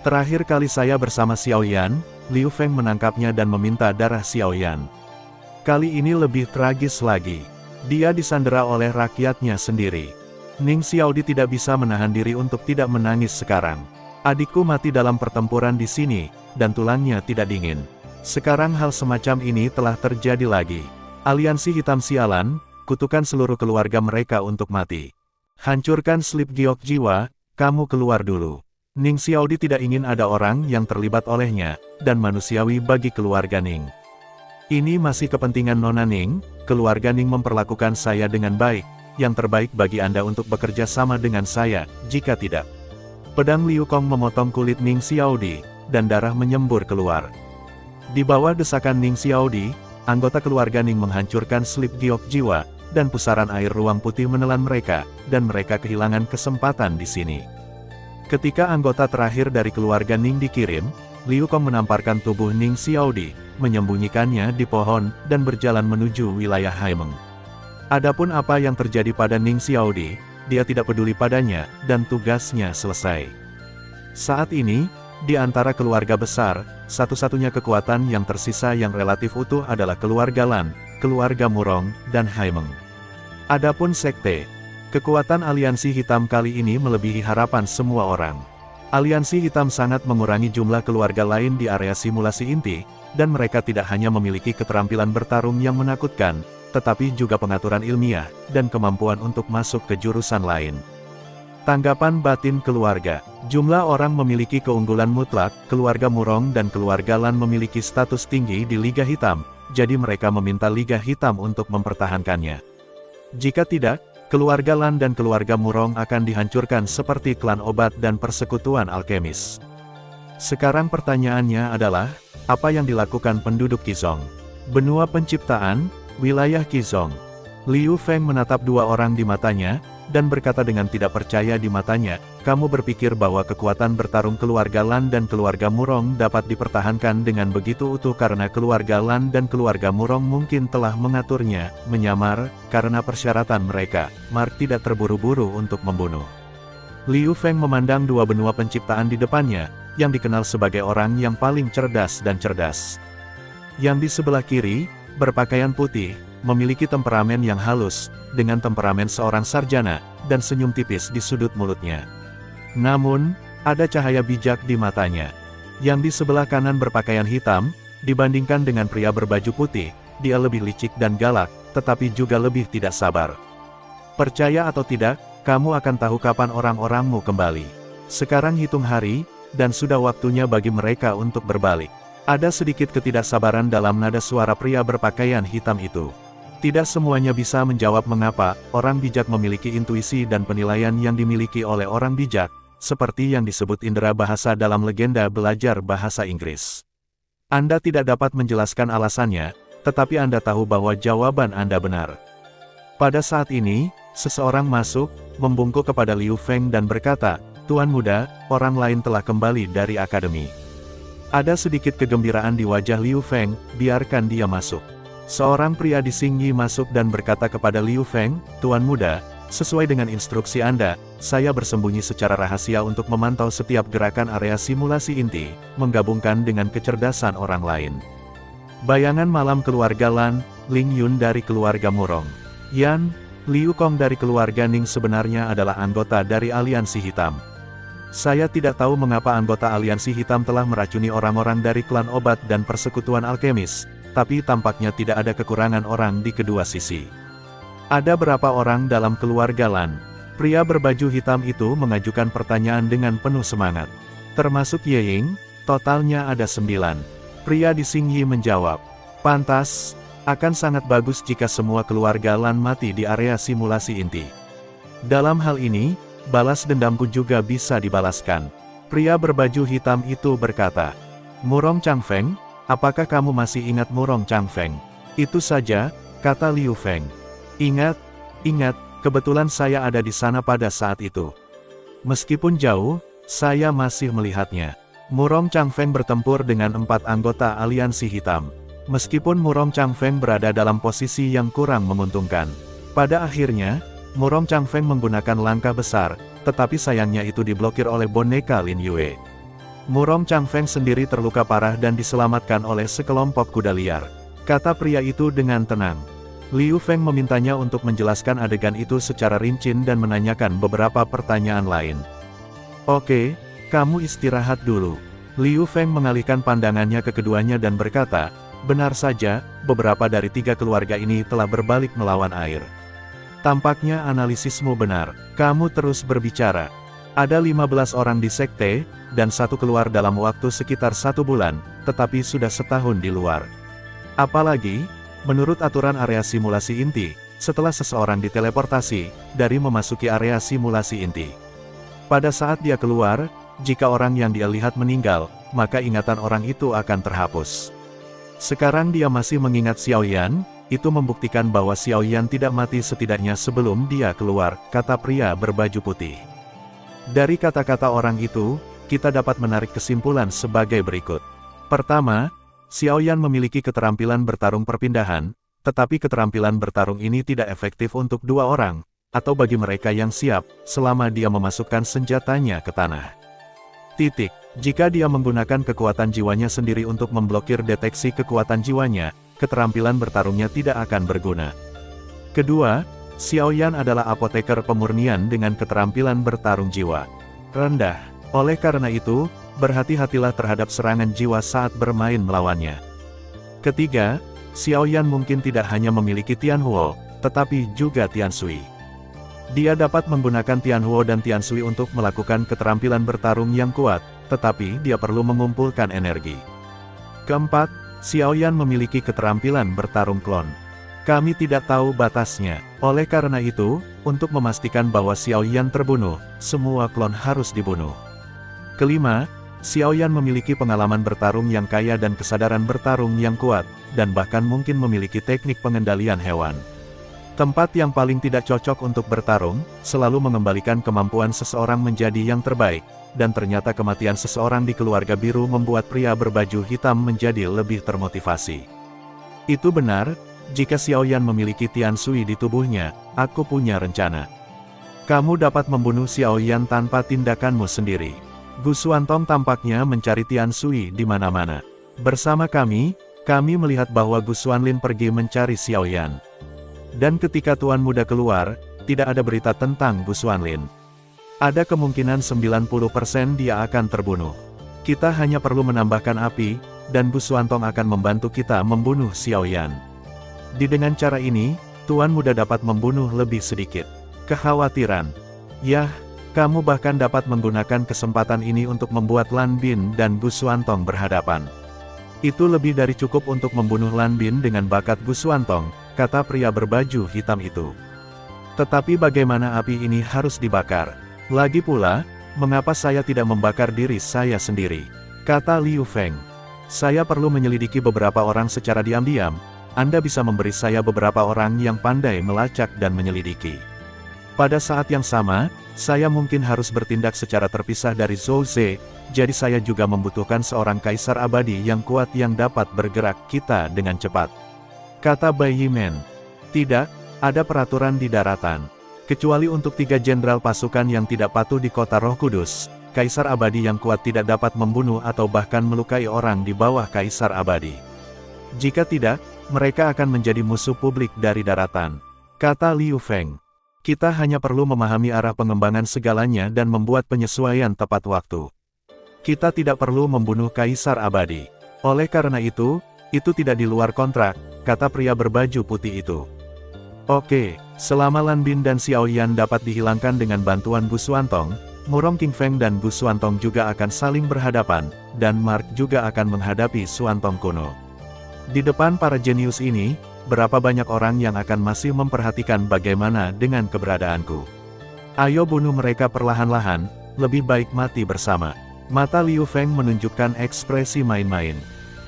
"Terakhir kali saya bersama Xiao Yan, Liu Feng menangkapnya dan meminta darah Xiao Yan. Kali ini lebih tragis lagi. Dia disandera oleh rakyatnya sendiri. Ning Xiaodi tidak bisa menahan diri untuk tidak menangis sekarang. Adikku mati dalam pertempuran di sini, dan tulangnya tidak dingin. Sekarang hal semacam ini telah terjadi lagi. Aliansi Hitam Sialan, kutukan seluruh keluarga mereka untuk mati. Hancurkan slip giok jiwa, kamu keluar dulu. Ning Xiaodi tidak ingin ada orang yang terlibat olehnya, dan manusiawi bagi keluarga Ning. Ini masih kepentingan Nona Ning, keluarga Ning memperlakukan saya dengan baik, yang terbaik bagi Anda untuk bekerja sama dengan saya, jika tidak. Pedang Liu Kong memotong kulit Ning Xiaodi, dan darah menyembur keluar. Di bawah desakan Ning Xiaodi, anggota keluarga Ning menghancurkan slip giok jiwa, dan pusaran air ruang putih menelan mereka, dan mereka kehilangan kesempatan di sini. Ketika anggota terakhir dari keluarga Ning dikirim, Liu Kong menamparkan tubuh Ning Xiaodi, menyembunyikannya di pohon, dan berjalan menuju wilayah Haimeng. Adapun apa yang terjadi pada Ning Xiaodi, dia tidak peduli padanya, dan tugasnya selesai. Saat ini, di antara keluarga besar, satu-satunya kekuatan yang tersisa yang relatif utuh adalah keluarga Lan, keluarga Murong, dan Haimeng. Adapun sekte, kekuatan aliansi hitam kali ini melebihi harapan semua orang. Aliansi hitam sangat mengurangi jumlah keluarga lain di area simulasi inti, dan mereka tidak hanya memiliki keterampilan bertarung yang menakutkan, tetapi juga pengaturan ilmiah, dan kemampuan untuk masuk ke jurusan lain. Tanggapan batin keluarga. Jumlah orang memiliki keunggulan mutlak, keluarga Murong dan keluarga Lan memiliki status tinggi di Liga Hitam, jadi mereka meminta Liga Hitam untuk mempertahankannya. Jika tidak, keluarga Lan dan keluarga Murong akan dihancurkan seperti klan obat dan persekutuan alkemis. Sekarang pertanyaannya adalah, apa yang dilakukan penduduk Qizong? Benua penciptaan, wilayah Qizong. Liu Feng menatap dua orang di matanya, dan berkata dengan tidak percaya di matanya, kamu berpikir bahwa kekuatan bertarung keluarga Lan dan keluarga Murong dapat dipertahankan dengan begitu utuh karena keluarga Lan dan keluarga Murong mungkin telah mengaturnya, menyamar, karena persyaratan mereka, Mark tidak terburu-buru untuk membunuh. Liu Feng memandang dua benua penciptaan di depannya, yang dikenal sebagai orang yang paling cerdas dan cerdas. Yang di sebelah kiri, berpakaian putih, memiliki temperamen yang halus, dengan temperamen seorang sarjana, dan senyum tipis di sudut mulutnya. Namun, ada cahaya bijak di matanya. Yang di sebelah kanan berpakaian hitam, dibandingkan dengan pria berbaju putih, dia lebih licik dan galak, tetapi juga lebih tidak sabar. Percaya atau tidak, kamu akan tahu kapan orang-orangmu kembali. Sekarang hitung hari, dan sudah waktunya bagi mereka untuk berbalik. Ada sedikit ketidaksabaran dalam nada suara pria berpakaian hitam itu. Tidak semuanya bisa menjawab mengapa orang bijak memiliki intuisi dan penilaian yang dimiliki oleh orang bijak, seperti yang disebut indera bahasa dalam legenda belajar bahasa Inggris. Anda tidak dapat menjelaskan alasannya, tetapi Anda tahu bahwa jawaban Anda benar. Pada saat ini, seseorang masuk, membungkuk kepada Liu Feng dan berkata, Tuan muda, orang lain telah kembali dari akademi. Ada sedikit kegembiraan di wajah Liu Feng, biarkan dia masuk. Seorang pria di Xingyi masuk dan berkata kepada Liu Feng, Tuan muda, sesuai dengan instruksi Anda, saya bersembunyi secara rahasia untuk memantau setiap gerakan area simulasi inti, menggabungkan dengan kecerdasan orang lain. Bayangan malam keluarga Lan, Ling Yun dari keluarga Murong, Yan, Liu Kong dari keluarga Ning sebenarnya adalah anggota dari Aliansi Hitam. Saya tidak tahu mengapa anggota Aliansi Hitam telah meracuni orang-orang dari klan obat dan persekutuan alkemis, tapi tampaknya tidak ada kekurangan orang di kedua sisi. Ada berapa orang dalam keluarga Lan? Pria berbaju hitam itu mengajukan pertanyaan dengan penuh semangat. Termasuk Ye Ying, totalnya ada 9. Pria di Xingyi menjawab, pantas, akan sangat bagus jika semua keluarga Lan mati di area simulasi inti. Dalam hal ini, balas dendamku juga bisa dibalaskan. Pria berbaju hitam itu berkata, Murong Changfeng, apakah kamu masih ingat Murong Changfeng? Itu saja, kata Liu Feng. Ingat, kebetulan saya ada di sana pada saat itu. Meskipun jauh, saya masih melihatnya. Murong Changfeng bertempur dengan 4 anggota Aliansi Hitam. Meskipun Murong Changfeng berada dalam posisi yang kurang menguntungkan. Pada akhirnya, Murong Changfeng menggunakan langkah besar, tetapi sayangnya itu diblokir oleh boneka Lin Yue. Murong Changfeng sendiri terluka parah dan diselamatkan oleh sekelompok kuda liar. kata pria itu dengan tenang. Liu Feng memintanya untuk menjelaskan adegan itu secara rinci dan menanyakan beberapa pertanyaan lain. Oke, kamu istirahat dulu. Liu Feng mengalihkan pandangannya ke keduanya dan berkata, benar saja, beberapa dari 3 keluarga ini telah berbalik melawan air. Tampaknya analisismu benar, kamu terus berbicara. Ada 15 orang di sekte, dan 1 keluar dalam waktu sekitar 1 bulan, tetapi sudah setahun di luar. Apalagi, menurut aturan area simulasi inti, setelah seseorang diteleportasi, dari memasuki area simulasi inti. Pada saat dia keluar, jika orang yang dia lihat meninggal, maka ingatan orang itu akan terhapus. Sekarang dia masih mengingat Xiaoyan, itu membuktikan bahwa Xiaoyan tidak mati setidaknya sebelum dia keluar, kata pria berbaju putih. Dari kata-kata orang itu, kita dapat menarik kesimpulan sebagai berikut. Pertama, Xiaoyan memiliki keterampilan bertarung perpindahan, tetapi keterampilan bertarung ini tidak efektif untuk 2 orang, atau bagi mereka yang siap, selama dia memasukkan senjatanya ke tanah. Jika dia menggunakan kekuatan jiwanya sendiri untuk memblokir deteksi kekuatan jiwanya, keterampilan bertarungnya tidak akan berguna. Kedua, Xiaoyan adalah apoteker pemurnian dengan keterampilan bertarung jiwa rendah. Oleh karena itu, berhati-hatilah terhadap serangan jiwa saat bermain melawannya. Ketiga, Xiaoyan mungkin tidak hanya memiliki Tianhuo, tetapi juga Tianshui. Dia dapat menggunakan Tianhuo dan Tianshui untuk melakukan keterampilan bertarung yang kuat, tetapi dia perlu mengumpulkan energi. Keempat, Xiaoyan memiliki keterampilan bertarung klon. Kami tidak tahu batasnya, oleh karena itu, untuk memastikan bahwa Xiaoyan terbunuh, semua klon harus dibunuh. Kelima, Xiaoyan memiliki pengalaman bertarung yang kaya dan kesadaran bertarung yang kuat, dan bahkan mungkin memiliki teknik pengendalian hewan. Tempat yang paling tidak cocok untuk bertarung, selalu mengembalikan kemampuan seseorang menjadi yang terbaik, dan ternyata kematian seseorang di keluarga biru membuat pria berbaju hitam menjadi lebih termotivasi. Itu benar, jika Xiaoyan memiliki Tianshui di tubuhnya, aku punya rencana. Kamu dapat membunuh Xiaoyan tanpa tindakanmu sendiri. Gu Xuantong tampaknya mencari Tianshui di mana-mana. Bersama kami melihat bahwa Gu Xuanlin pergi mencari Xiaoyan. Dan ketika Tuan Muda keluar, tidak ada berita tentang Gu Xuanlin. Ada kemungkinan 90% dia akan terbunuh. Kita hanya perlu menambahkan api, dan Gu Xuantong akan membantu kita membunuh Xiaoyan. Dengan cara ini, Tuan Muda dapat membunuh lebih sedikit. Kekhawatiran. Yah, kamu bahkan dapat menggunakan kesempatan ini untuk membuat Lan Bin dan Gu Xuantong berhadapan. Itu lebih dari cukup untuk membunuh Lan Bin dengan bakat Gu Xuantong, kata pria berbaju hitam itu. Tetapi bagaimana api ini harus dibakar? Lagi pula, mengapa saya tidak membakar diri saya sendiri? Kata Liu Feng. Saya perlu menyelidiki beberapa orang secara diam-diam. Anda bisa memberi saya beberapa orang yang pandai melacak dan menyelidiki. Pada saat yang sama, saya mungkin harus bertindak secara terpisah dari Zhou Ze, jadi saya juga membutuhkan seorang kaisar abadi yang kuat yang dapat bergerak kita dengan cepat. Kata Bai Yimen. Tidak, ada peraturan di daratan. Kecuali untuk 3 jenderal pasukan yang tidak patuh di kota Roh Kudus, kaisar abadi yang kuat tidak dapat membunuh atau bahkan melukai orang di bawah kaisar abadi. Jika tidak, mereka akan menjadi musuh publik dari daratan. Kata Liu Feng. Kita hanya perlu memahami arah pengembangan segalanya dan membuat penyesuaian tepat waktu. Kita tidak perlu membunuh kaisar abadi. Oleh karena itu tidak di luar kontrak, kata pria berbaju putih itu. Oke, selama Lan Bin dan Xiaoyan dapat dihilangkan dengan bantuan Gu Xuantong, Murong King Feng dan Gu Xuantong juga akan saling berhadapan, dan Mark juga akan menghadapi Xuantong kuno. Di depan para jenius ini, berapa banyak orang yang akan masih memperhatikan bagaimana dengan keberadaanku. Ayo bunuh mereka perlahan-lahan, lebih baik mati bersama. Mata Liu Feng menunjukkan ekspresi main-main.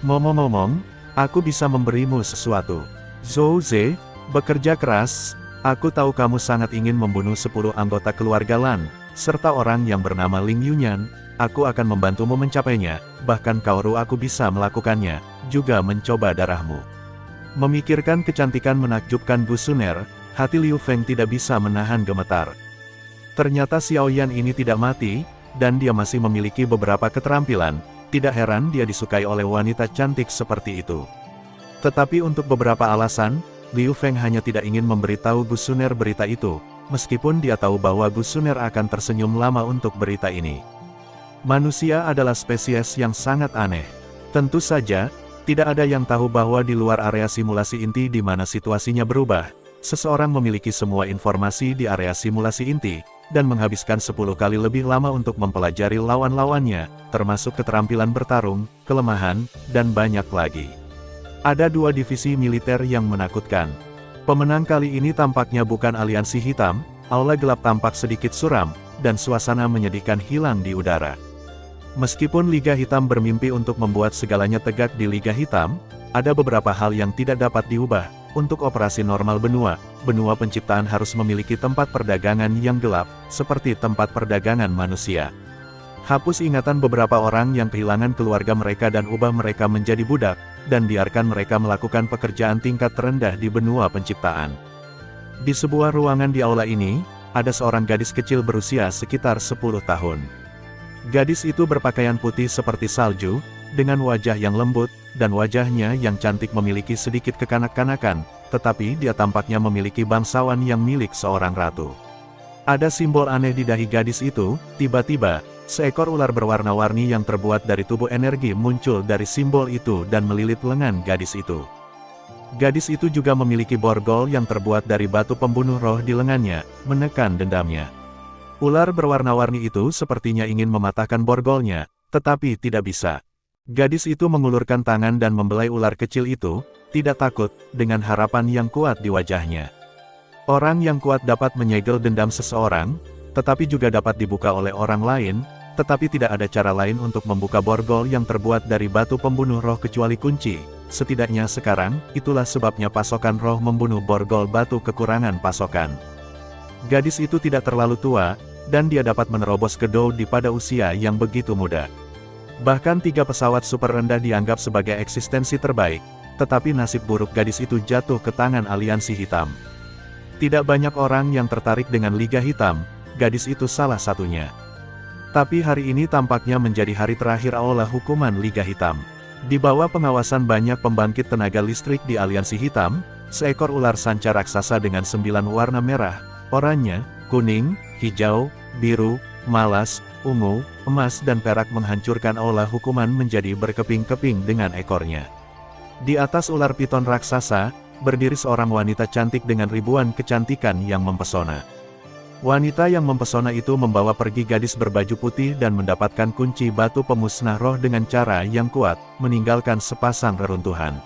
Ngomong-ngomong, aku bisa memberimu sesuatu. Zhou Ze, bekerja keras, aku tahu kamu sangat ingin membunuh 10 anggota keluarga Lan, serta orang yang bernama Ling Yunyan, aku akan membantumu mencapainya, bahkan Kaoru aku bisa melakukannya, juga mencoba darahmu. Memikirkan kecantikan menakjubkan Gu Suner, hati Liu Feng tidak bisa menahan gemetar. Ternyata Xiaoyan ini tidak mati, dan dia masih memiliki beberapa keterampilan, tidak heran dia disukai oleh wanita cantik seperti itu. Tetapi untuk beberapa alasan, Liu Feng hanya tidak ingin memberitahu Gu Suner berita itu, meskipun dia tahu bahwa Gu Suner akan tersenyum lama untuk berita ini. Manusia adalah spesies yang sangat aneh. Tentu saja, tidak ada yang tahu bahwa di luar area simulasi inti di mana situasinya berubah, seseorang memiliki semua informasi di area simulasi inti, dan menghabiskan 10 kali lebih lama untuk mempelajari lawan-lawannya, termasuk keterampilan bertarung, kelemahan, dan banyak lagi. Ada 2 divisi militer yang menakutkan. Pemenang kali ini tampaknya bukan aliansi hitam, aula gelap tampak sedikit suram, dan suasana menyedihkan hilang di udara. Meskipun Liga Hitam bermimpi untuk membuat segalanya tegak di Liga Hitam, ada beberapa hal yang tidak dapat diubah. Untuk operasi normal benua penciptaan harus memiliki tempat perdagangan yang gelap, seperti tempat perdagangan manusia. Hapus ingatan beberapa orang yang kehilangan keluarga mereka dan ubah mereka menjadi budak, dan biarkan mereka melakukan pekerjaan tingkat terendah di benua penciptaan. Di sebuah ruangan di aula ini, ada seorang gadis kecil berusia sekitar 10 tahun. Gadis itu berpakaian putih seperti salju, dengan wajah yang lembut, dan wajahnya yang cantik memiliki sedikit kekanak-kanakan, tetapi dia tampaknya memiliki bangsawan yang milik seorang ratu. Ada simbol aneh di dahi gadis itu, tiba-tiba, seekor ular berwarna-warni yang terbuat dari tubuh energi muncul dari simbol itu dan melilit lengan gadis itu. Gadis itu juga memiliki borgol yang terbuat dari batu pembunuh roh di lengannya, menekan dendamnya. Ular berwarna-warni itu sepertinya ingin mematahkan borgolnya, tetapi tidak bisa. Gadis itu mengulurkan tangan dan membelai ular kecil itu, tidak takut, dengan harapan yang kuat di wajahnya. Orang yang kuat dapat menyegel dendam seseorang, tetapi juga dapat dibuka oleh orang lain, tetapi tidak ada cara lain untuk membuka borgol yang terbuat dari batu pembunuh roh kecuali kunci. Setidaknya sekarang, itulah sebabnya pasokan roh membunuh borgol batu kekurangan pasokan. Gadis itu tidak terlalu tua, dan dia dapat menerobos ke Doudi pada usia yang begitu muda. Bahkan 3 pesawat super rendah dianggap sebagai eksistensi terbaik, tetapi nasib buruk gadis itu jatuh ke tangan aliansi hitam. Tidak banyak orang yang tertarik dengan Liga Hitam, gadis itu salah satunya. Tapi hari ini tampaknya menjadi hari terakhir aula hukuman Liga Hitam. Di bawah pengawasan banyak pembangkit tenaga listrik di aliansi hitam, seekor ular sanca raksasa dengan 9 warna merah, oranye, kuning, hijau, biru, malas, ungu, emas dan perak menghancurkan aula hukuman menjadi berkeping-keping dengan ekornya. Di atas ular piton raksasa, berdiri seorang wanita cantik dengan ribuan kecantikan yang mempesona. Wanita yang mempesona itu membawa pergi gadis berbaju putih dan mendapatkan kunci batu pemusnah roh dengan cara yang kuat, meninggalkan sepasang reruntuhan.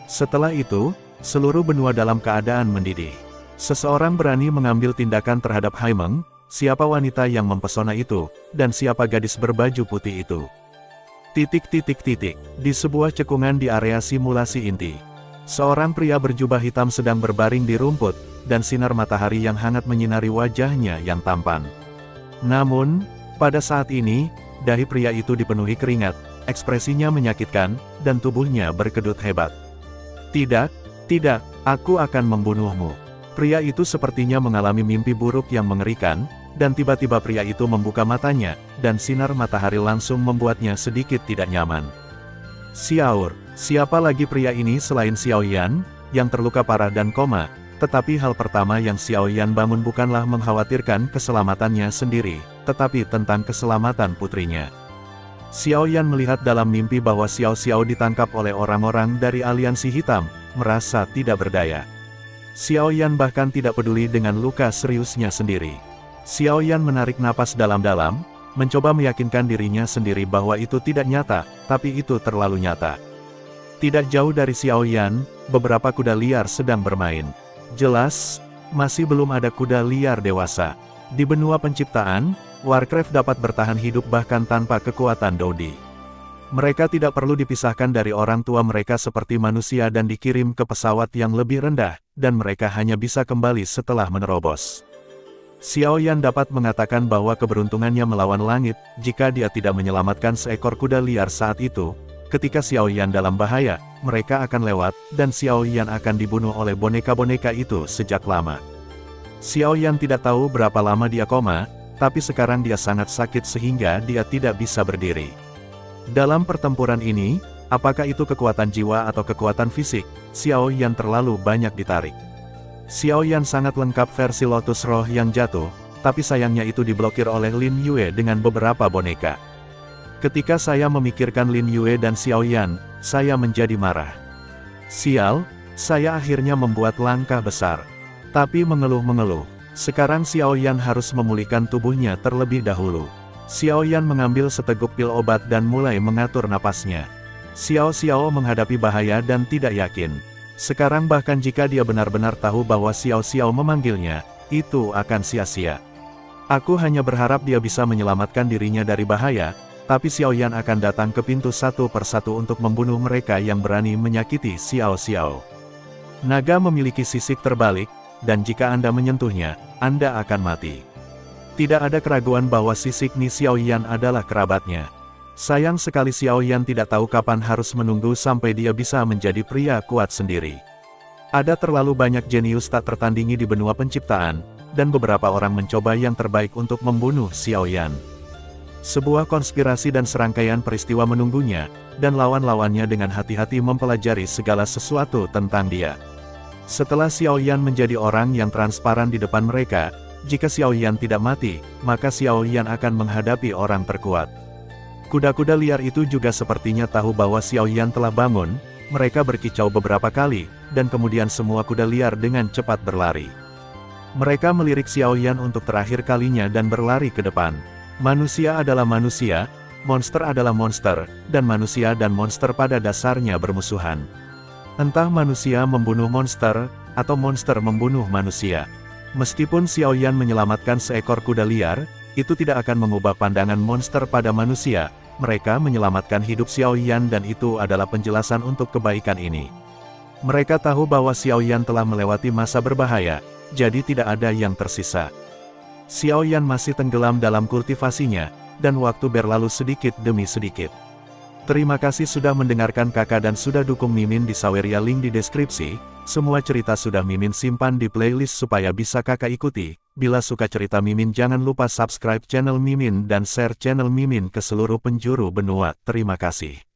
Setelah itu, seluruh benua dalam keadaan mendidih. Seseorang berani mengambil tindakan terhadap Haimeng, siapa wanita yang mempesona itu, dan siapa gadis berbaju putih itu. Di sebuah cekungan di area simulasi inti. Seorang pria berjubah hitam sedang berbaring di rumput, dan sinar matahari yang hangat menyinari wajahnya yang tampan. Namun, pada saat ini, dahi pria itu dipenuhi keringat, ekspresinya menyakitkan, dan tubuhnya berkedut hebat. Tidak, aku akan membunuhmu. Pria itu sepertinya mengalami mimpi buruk yang mengerikan, dan tiba-tiba pria itu membuka matanya, dan sinar matahari langsung membuatnya sedikit tidak nyaman. Xiaor, siapa lagi pria ini selain Xiao Yan, yang terluka parah dan koma, tetapi hal pertama yang Xiao Yan bangun bukanlah mengkhawatirkan keselamatannya sendiri, tetapi tentang keselamatan putrinya. Xiao Yan melihat dalam mimpi bahwa Xiao Xiao ditangkap oleh orang-orang dari aliansi hitam, merasa tidak berdaya. Xiao Yan bahkan tidak peduli dengan luka seriusnya sendiri. Xiao Yan menarik napas dalam-dalam, mencoba meyakinkan dirinya sendiri bahwa itu tidak nyata, tapi itu terlalu nyata. Tidak jauh dari Xiao Yan, beberapa kuda liar sedang bermain. Jelas, masih belum ada kuda liar dewasa. Di benua penciptaan, Warcraft dapat bertahan hidup bahkan tanpa kekuatan Doudi. Mereka tidak perlu dipisahkan dari orang tua mereka seperti manusia dan dikirim ke pesawat yang lebih rendah, dan mereka hanya bisa kembali setelah menerobos. Xiao Yan dapat mengatakan bahwa keberuntungannya melawan langit, jika dia tidak menyelamatkan seekor kuda liar saat itu. Ketika Xiao Yan dalam bahaya, mereka akan lewat, dan Xiao Yan akan dibunuh oleh boneka-boneka itu sejak lama. Xiao Yan tidak tahu berapa lama dia koma, tapi sekarang dia sangat sakit sehingga dia tidak bisa berdiri. Dalam pertempuran ini, Apakah itu kekuatan jiwa atau kekuatan fisik, Xiao Yan terlalu banyak ditarik. Xiao Yan sangat lengkap versi Lotus Roh yang jatuh, tapi sayangnya itu diblokir oleh Lin Yue dengan beberapa boneka. Ketika saya memikirkan Lin Yue dan Xiao Yan, saya menjadi marah. Sial, saya akhirnya membuat langkah besar. Tapi mengeluh-mengeluh, sekarang Xiao Yan harus memulihkan tubuhnya terlebih dahulu. Xiao Yan mengambil seteguk pil obat dan mulai mengatur napasnya. Xiao Xiao menghadapi bahaya dan tidak yakin. Sekarang bahkan jika dia benar-benar tahu bahwa Xiao Xiao memanggilnya, itu akan sia-sia. Aku hanya berharap dia bisa menyelamatkan dirinya dari bahaya, tapi Xiao Yan akan datang ke pintu satu persatu untuk membunuh mereka yang berani menyakiti Xiao Xiao. Naga memiliki sisik terbalik, dan jika Anda menyentuhnya, Anda akan mati. Tidak ada keraguan bahwa sisik Ni Xiao Yan adalah kerabatnya. Sayang sekali Xiao Yan tidak tahu kapan harus menunggu sampai dia bisa menjadi pria kuat sendiri. Ada terlalu banyak jenius tak tertandingi di benua penciptaan, dan beberapa orang mencoba yang terbaik untuk membunuh Xiao Yan. Sebuah konspirasi dan serangkaian peristiwa menunggunya, dan lawan-lawannya dengan hati-hati mempelajari segala sesuatu tentang dia. Setelah Xiao Yan menjadi orang yang transparan di depan mereka, jika Xiao Yan tidak mati, maka Xiao Yan akan menghadapi orang terkuat. Kuda-kuda liar itu juga sepertinya tahu bahwa Xiao Yan telah bangun, mereka berkicau beberapa kali, dan kemudian semua kuda liar dengan cepat berlari. Mereka melirik Xiao Yan untuk terakhir kalinya dan berlari ke depan. Manusia adalah manusia, monster adalah monster, dan manusia dan monster pada dasarnya bermusuhan. Entah manusia membunuh monster, atau monster membunuh manusia. Meskipun Xiao Yan menyelamatkan seekor kuda liar, itu tidak akan mengubah pandangan monster pada manusia. Mereka menyelamatkan hidup Xiao Yan dan itu adalah penjelasan untuk kebaikan ini. Mereka tahu bahwa Xiao Yan telah melewati masa berbahaya, jadi tidak ada yang tersisa. Xiao Yan masih tenggelam dalam kultivasinya, dan waktu berlalu sedikit demi sedikit. Terima kasih sudah mendengarkan kakak dan sudah dukung Mimin di Saweria, link di deskripsi. Semua cerita sudah Mimin simpan di playlist supaya bisa kakak ikuti. Bila suka cerita Mimin jangan lupa subscribe channel Mimin dan share channel Mimin ke seluruh penjuru benua. Terima kasih.